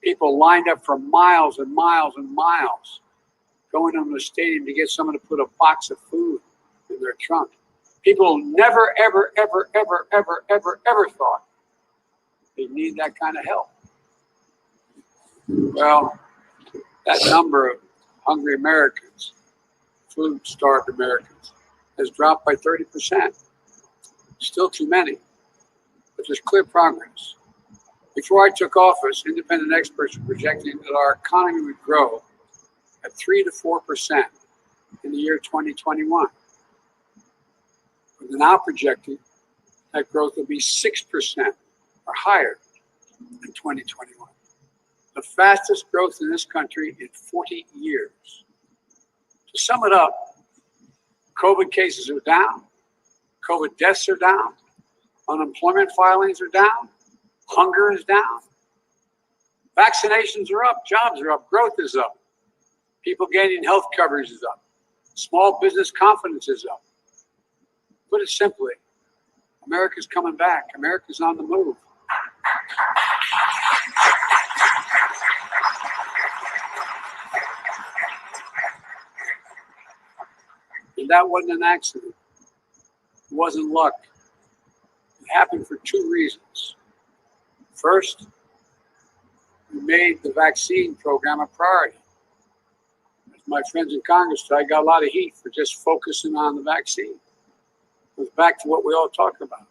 people lined up for miles and miles and miles going to the stadium to get someone to put a box of food in their trunk? People never, ever, ever, ever, ever, ever, ever thought they need that kind of help. Well, that number of hungry Americans, food-starved Americans, has dropped by 30%. Still too many, but there's clear progress. Before I took office, independent experts were projecting that our economy would grow at 3 to 4% in the year 2021. We're now projecting that growth will be 6% or higher in 2021. The fastest growth in this country in 40 years. To sum it up, COVID cases are down, COVID deaths are down, unemployment filings are down, hunger is down, vaccinations are up, jobs are up, growth is up, people gaining health coverage is up, small business confidence is up. Put it simply, America's coming back. America's on the move. And that wasn't an accident. It wasn't luck. It happened for two reasons. First, we made the vaccine program a priority. As my friends in Congress today, I got a lot of heat for just focusing on the vaccine. It goes back to what we all talk about.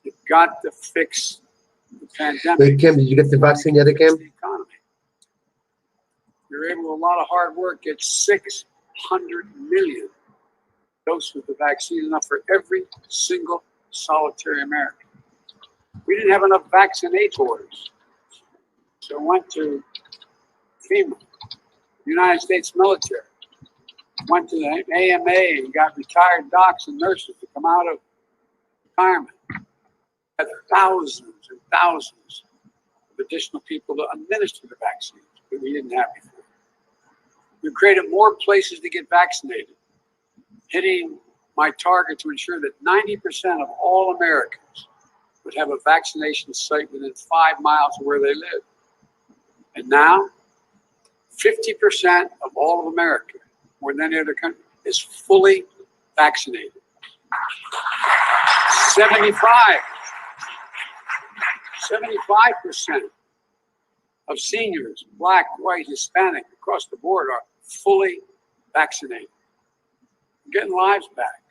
You've got to fix the pandemic. Wait, Kim, did you get the vaccine yet, Kim? You're able, with a lot of hard work, get 600 million doses of the vaccine, enough for every single solitary American. We didn't have enough vaccinators. So I went to FEMA, United States military, went to the AMA and got retired docs and nurses to come out of retirement. Had thousands and thousands of additional people to administer the vaccines that we didn't have before. We created more places to get vaccinated, hitting my target to ensure that 90% of all Americans would have a vaccination site within 5 miles of where they live. And now, 50% of all of America, more than any other country, is fully vaccinated. 75% of seniors, Black, white, Hispanic, across the board, are fully vaccinated. We're getting lives back.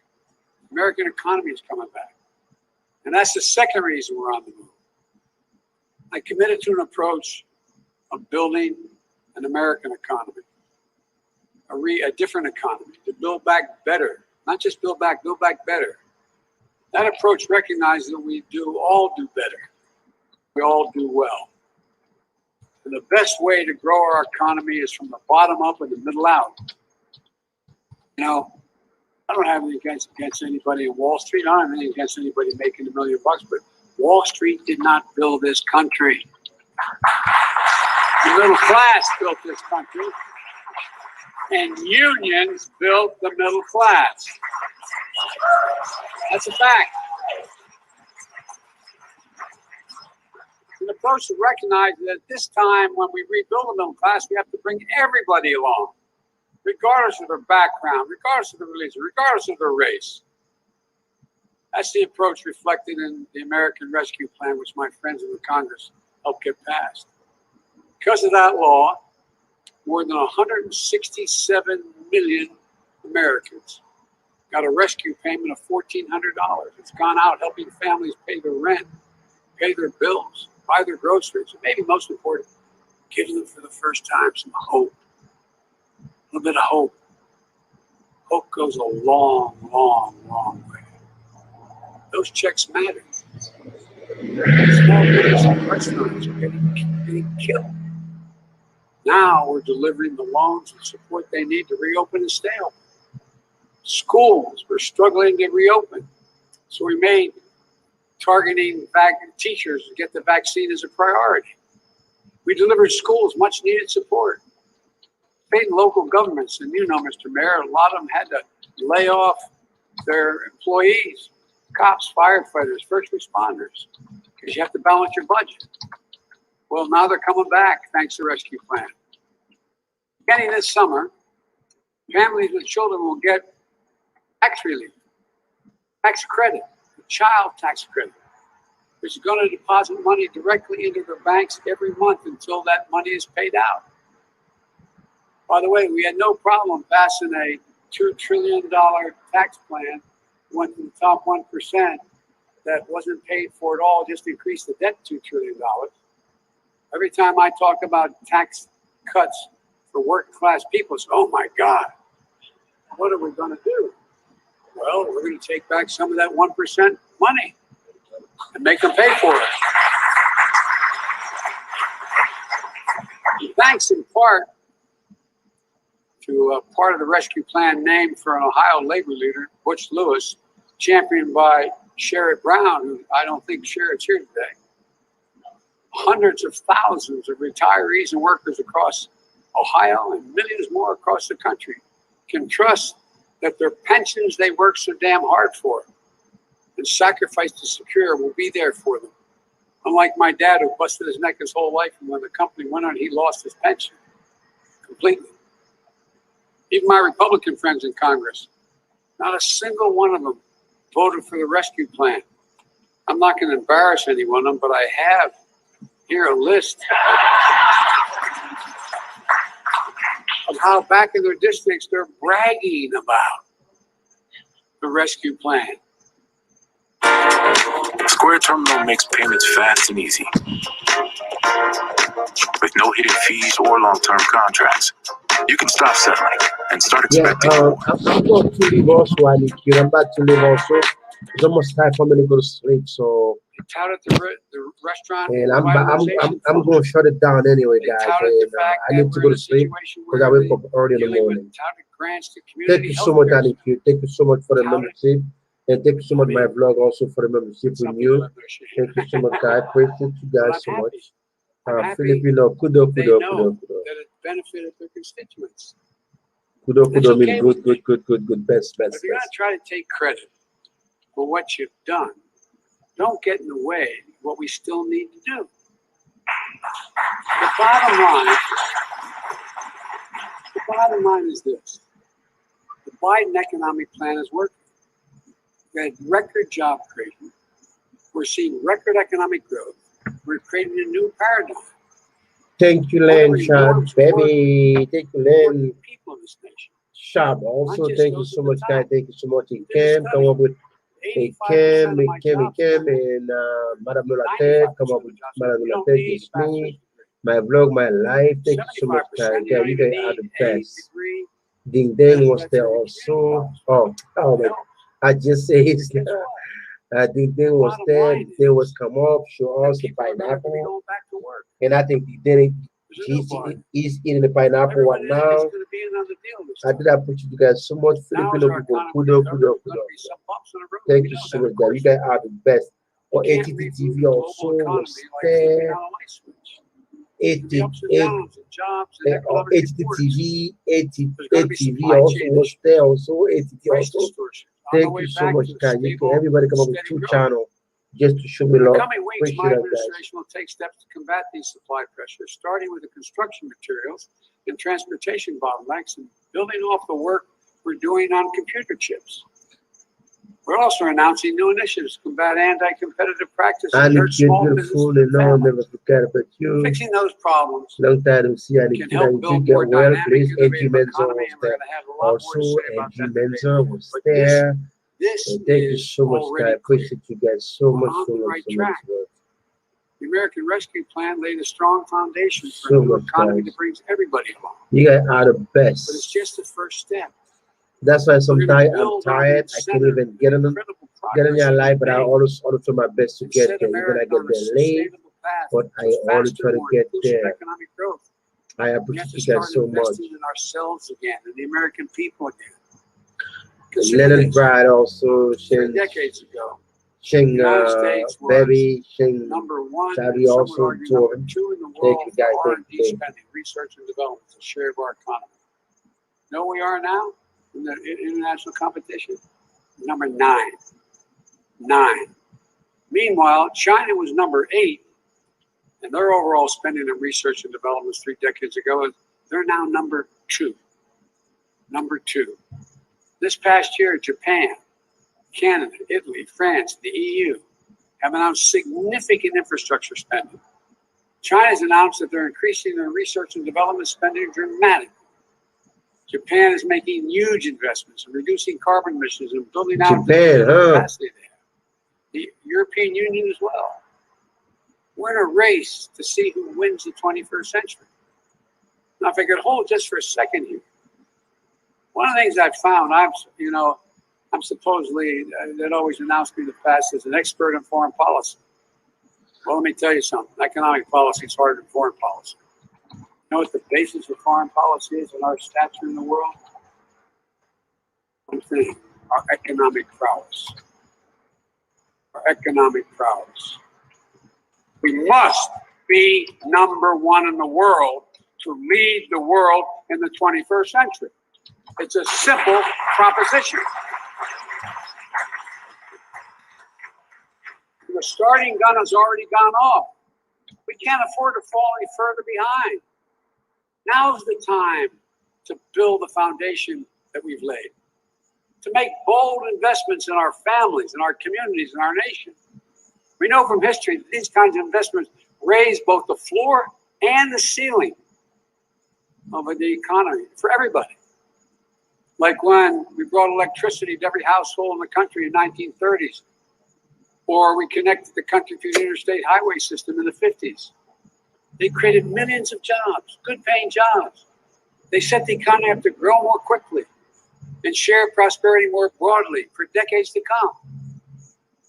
The American economy is coming back. And that's the second reason we're on the move. I committed to an approach of building an American economy, a different economy, to build back better, not just build back better. That approach recognizes that we all do better. We all do well. And the best way to grow our economy is from the bottom up and the middle out. You know, I don't have anything against anybody in Wall Street. I don't have anything against anybody making $1 million, but Wall Street did not build this country. The middle class built this country, and unions built the middle class. That's a fact. an approach that recognizes that at this time, when we rebuild the middle class, we have to bring everybody along, regardless of their background, regardless of their religion, regardless of their race. That's the approach reflected in the American Rescue Plan, which my friends in the Congress helped get passed. Because of that law, more than 167 million Americans got a rescue payment of $1,400. It's gone out helping families pay their rent, pay their bills, buy their groceries, and maybe most important, giving them for the first time some hope. A little bit of hope. Hope goes a long, long, long way. Those checks matter. Small business and restaurants are getting killed. Now we're delivering the loans and support they need to reopen and stay open. Schools were struggling to reopen, so we made targeting teachers to get the vaccine as a priority. We delivered schools much needed support. State and local governments, and you know, Mr. Mayor, a lot of them had to lay off their employees, cops, firefighters, first responders, because you have to balance your budget. Well, now they're coming back thanks to the Rescue Plan. Beginning this summer, families with children will get tax relief, tax credit, child tax credit, which is going to deposit money directly into their banks every month until that money is paid out. By the way, we had no problem passing a $2 trillion tax plan, went to the top 1% that wasn't paid for at all, just increased the debt $2 trillion. Every time I talk about tax cuts for working class people, it's, oh my God, what are we going to do? Well, we're going to take back some of that 1% money and make them pay for it. And thanks in part to a part of the rescue plan named for an Ohio labor leader, Butch Lewis, championed by Sherrod Brown, who I don't think Sherrod's here today. Hundreds of thousands of retirees and workers across Ohio and millions more across the country can trust that their pensions they work so damn hard for and sacrificed to secure will be there for them. Unlike my dad, who busted his neck his whole life, and when the company went on, he lost his pension completely. Even my Republican friends in Congress, not a single one of them voted for the rescue plan. I'm not going to embarrass any one of them, but I have here a list of how back in their districts they're bragging about the rescue plan. Square Terminal makes payments fast and easy, with no hidden fees or long-term contracts. You can stop settling and start expecting more. I'm going to leave also, Ali. I'm about to leave also. It's almost time for me to go to sleep, so. They touted the restaurant. And I'm going to shut it down anyway, guys. And I need to go to sleep because I wake up early in the morning. Thank you so much, Ali. Thank you so much for the membership. And thank you so much, my vlog, also for the membership with you. Thank you so much, guys. Appreciate you guys so much. Filipino, kudo. That it benefited their constituents. Kudo means good, best. If you're going to try to take credit for what you've done, don't get in the way of what we still need to do. The bottom line is this. The Biden economic plan is working. We had record job creation. We're seeing record economic growth. We're creating a new paradigm. Thank you, Len, Sean, baby. Thank you, Len. People in this nation. Shop also. Thank you so much, guys. Thank you so much. Come up with Kim, and Madame Nolate. Come up with Madame Nolate. It's me. My vlog, my life. Thank you so much, guys. Yeah, you guys are the best. Ding Dang was there also. Oh my. I just say it's Ding Dang was there. They was come up, show us the pineapple. And I think he's eating the pineapple right now. I did appreciate you guys so much. Filipino people, kudo. Thank you so much, guys. You guys are the best. Or ATT TV also was there. ATT TV also was there. Also ATT also. Thank you so much, guys. Everybody come up with 2 channels. just to show me In the love. coming weeks, Appreciate my that, guys. administration will take steps to combat these supply pressures, starting with the construction materials and transportation bottlenecks and building off the work we're doing on computer chips. We're also announcing new initiatives to combat anti-competitive practices that And hurt it's been small beautiful, businesses and and I'll families. never forget about you. Fixing those problems Long time to see and can you help know, build get more well, dynamic, please. AG innovative Menzer economy, was and we're there. going to have a lot more to Also, say about AG that debate. Menzer was But there. this So thank you is so much, guys. already I appreciate you guys so We're much, on so the much, right so track. much. The American Rescue Plan laid a strong foundation for So a new much, economy guys. that brings everybody along. You guys are the But it's best. just the first step. That's why We're sometimes going to I'm build on the tired. I can't incentive even get in incredible your progress life, but I we've made always try my best to and get set there. Even I America get on a there late, sustainable path but I to always faster, try to more get inclusive there. economic growth. I We have appreciate to you start guys so much. investing in ourselves again, in the American people again. And Consider Lennon this. Bride also, 3 Shing, decades ago, Shing the United States was Baby, Shing, number one, Shadi and some would also, argue number Jordan. 2 in the Thank world you guys, for thank R&D you. spending, research and development, as a share of our economy. You know where we are now in the international competition? Number 9. 9. Meanwhile, China was number 8, and their overall spending in research and development 3 decades ago, they're now number 2. Number 2. This past year, Japan, Canada, Italy, France, the EU have announced significant infrastructure spending. China's announced that they're increasing their research and development spending dramatically. Japan is making huge investments in reducing carbon emissions and building out the Japan, huh? capacity there. The European Union as well. We're in a race to see who wins the 21st century. Now, if I could hold just for a second here, one of the things I've found, I'm supposedly, that always announced me in the past as an expert in foreign policy. Well, let me tell you something. Economic policy is harder than foreign policy. You know what the basis of foreign policy is and our stature in the world? One thing, our economic prowess. Our economic prowess. We must be number 1 in the world to lead the world in the 21st century. It's a simple proposition. The starting gun has already gone off. We can't afford to fall any further behind. Now's the time to build the foundation that we've laid, to make bold investments in our families, in our communities, in our nation. We know from history that these kinds of investments raise both the floor and the ceiling of the economy for everybody. Like when we brought electricity to every household in the country in the 1930s, or we connected the country through the interstate highway system in the 50s. They created millions of jobs, good paying jobs. They set the economy up to grow more quickly and share prosperity more broadly for decades to come.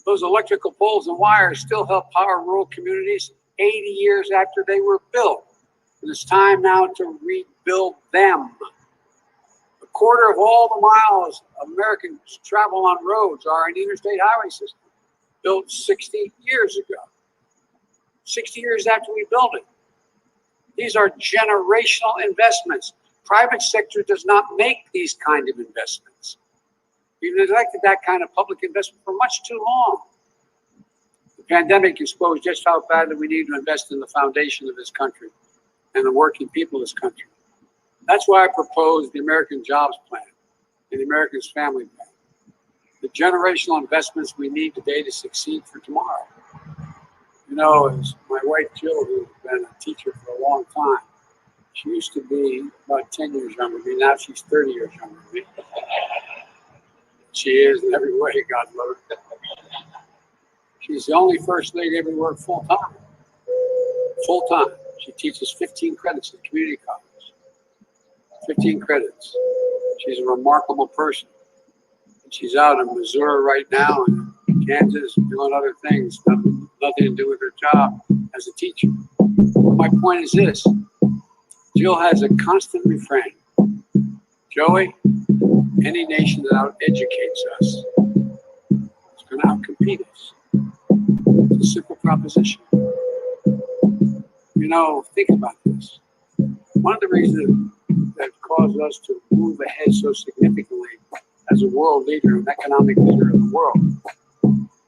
Those electrical poles and wires still help power rural communities 80 years after they were built. And it's time now to rebuild them. A quarter of all the miles Americans travel on roads are in the interstate highway system, built 60 years ago. 60 years after we built it. These are generational investments. Private sector does not make these kind of investments. We've neglected that kind of public investment for much too long. The pandemic exposed just how badly we need to invest in the foundation of this country and the working people of this country. That's why I proposed the American Jobs Plan and the Americans Family Plan. The generational investments we need today to succeed for tomorrow. You know, as my wife Jill, who's been a teacher for a long time, she used to be about 10 years younger than me. Now she's 30 years younger than me. She is in every way, God love her. She's the only first lady ever to work full time. Full time. She teaches 15 credits at community college. 15 credits. She's a remarkable person. And she's out in Missouri right now and Kansas doing other things, nothing to do with her job as a teacher. But my point is this. Jill has a constant refrain. Joey, any nation that out-educates us is going to out-compete us. It's a simple proposition. You know, think about this. One of the reasons that caused us to move ahead so significantly as a world leader and economic leader in the world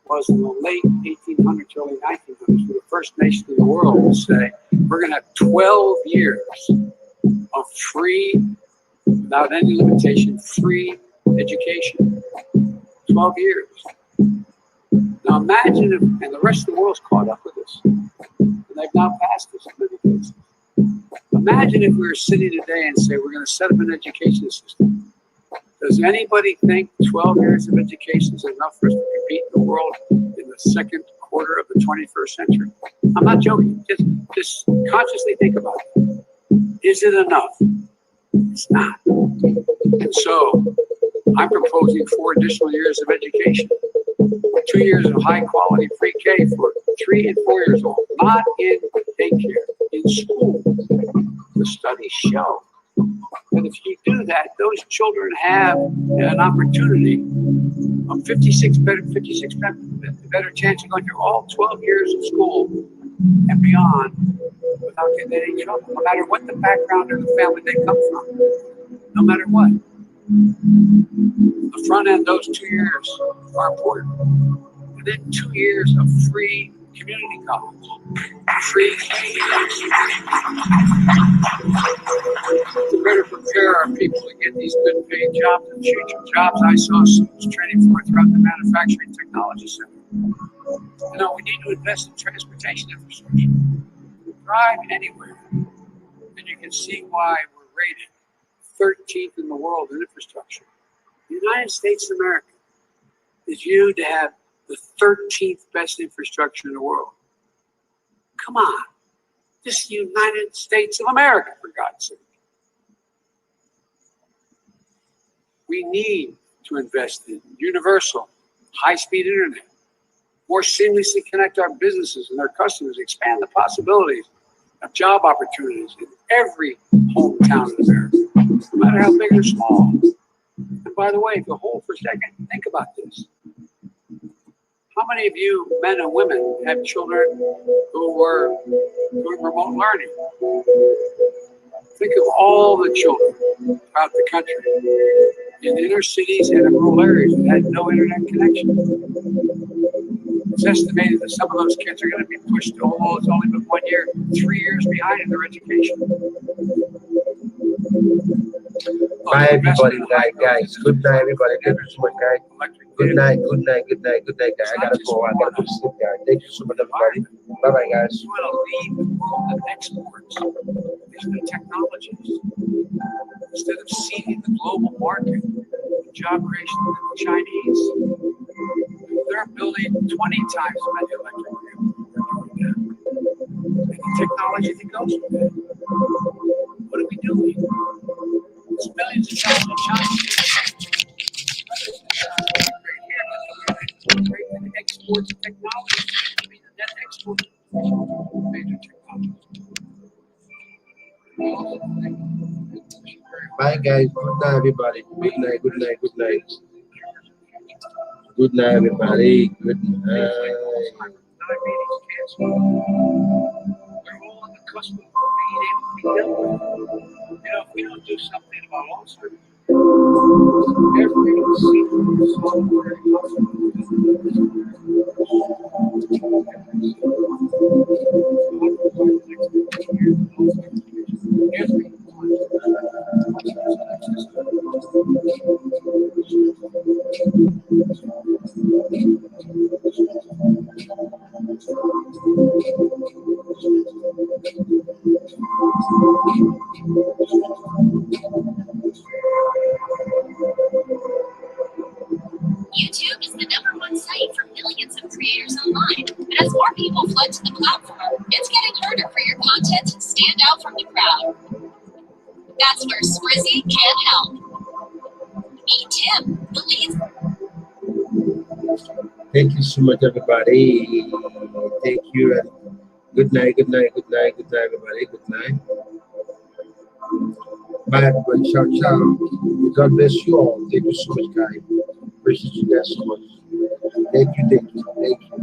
was in the late 1800s, early 1900s, we're the first nation in the world to say we're going to have 12 years of free, without any limitation, free education. 12 years. Now imagine if, and the rest of the world's caught up with us, and they've now passed this in many cases. Imagine if we were sitting today and say we're going to set up an education system. Does anybody think 12 years of education is enough for us to compete in the world in the second quarter of the 21st century? I'm not joking. Just consciously think about it. Is it enough? It's not. And so I'm proposing 4 additional years of education. 2 years of high quality pre-K for 3 and 4 years old, not in daycare, in school. The studies show that if you do that, those children have an opportunity of 56 better chance of going through all 12 years of school and beyond without getting in any trouble, no matter what the background or the family they come from, no matter what. The front end, those 2 years are important. And then 2 years of free community college. Free to better prepare our people to get these good paid jobs in the future. Jobs I saw students training for throughout the manufacturing technology center. You know, we need to invest in transportation infrastructure. Drive anywhere, and you can see why we're rated 13th in the world in infrastructure. The United States of America is viewed to have the 13th best infrastructure in the world. Come on. This is the United States of America, for God's sake. We need to invest in universal, high-speed internet, more seamlessly connect our businesses and our customers, expand the possibilities of job opportunities in every hometown in America, no matter how big or small. And by the way, if you hold for a second, think about this. How many of you, men and women, have children who were doing remote learning? Think of all the children throughout the country, in inner cities and in rural areas that had no internet connection. It's estimated that some of those kids are going to be pushed, although it's only been 1 year, 3 years behind in their education. Bye, everybody, guys. Good night, everybody. Thank you so much, guys. Good night, good night, good night, good night, guys. I gotta go. I gotta go to sleep, guys. Thank you so much, everybody. Bye, bye, guys. We want to lead the world in exports. These new technologies. Instead of seeding the global market, job creation with the Chinese, they're building 20 times as many electric vehicles. And the technology that goes with it. What are we doing? It's millions of jobs in China. Exports technology. I mean, the net export major technology. Bye, guys. Good night, everybody. Good night, good night, good night. Good night, everybody. Good night. They're all on the cusp of being able to be dealt with. You know, if we don't do something about Alzheimer's, every single software YouTube is the #1 site for millions of creators online, but as more people flood to the platform, it's getting harder for your content to stand out from the crowd. That's where Sprizzy can help. Meet Tim, the lead. Thank you so much, everybody. Thank you. Good night, good night, good night, good night, everybody. Good night. Bye, everybody. Ciao, ciao. God bless you all. Thank you so much, guys. Appreciate you guys so much. Thank you, thank you, thank you.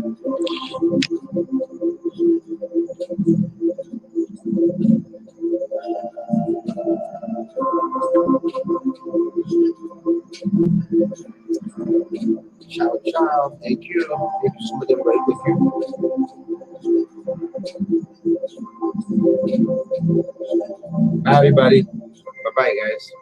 Ciao, ciao. Thank you. Thank you so much, everybody. Thank you. Bye, everybody. Bye-bye, guys.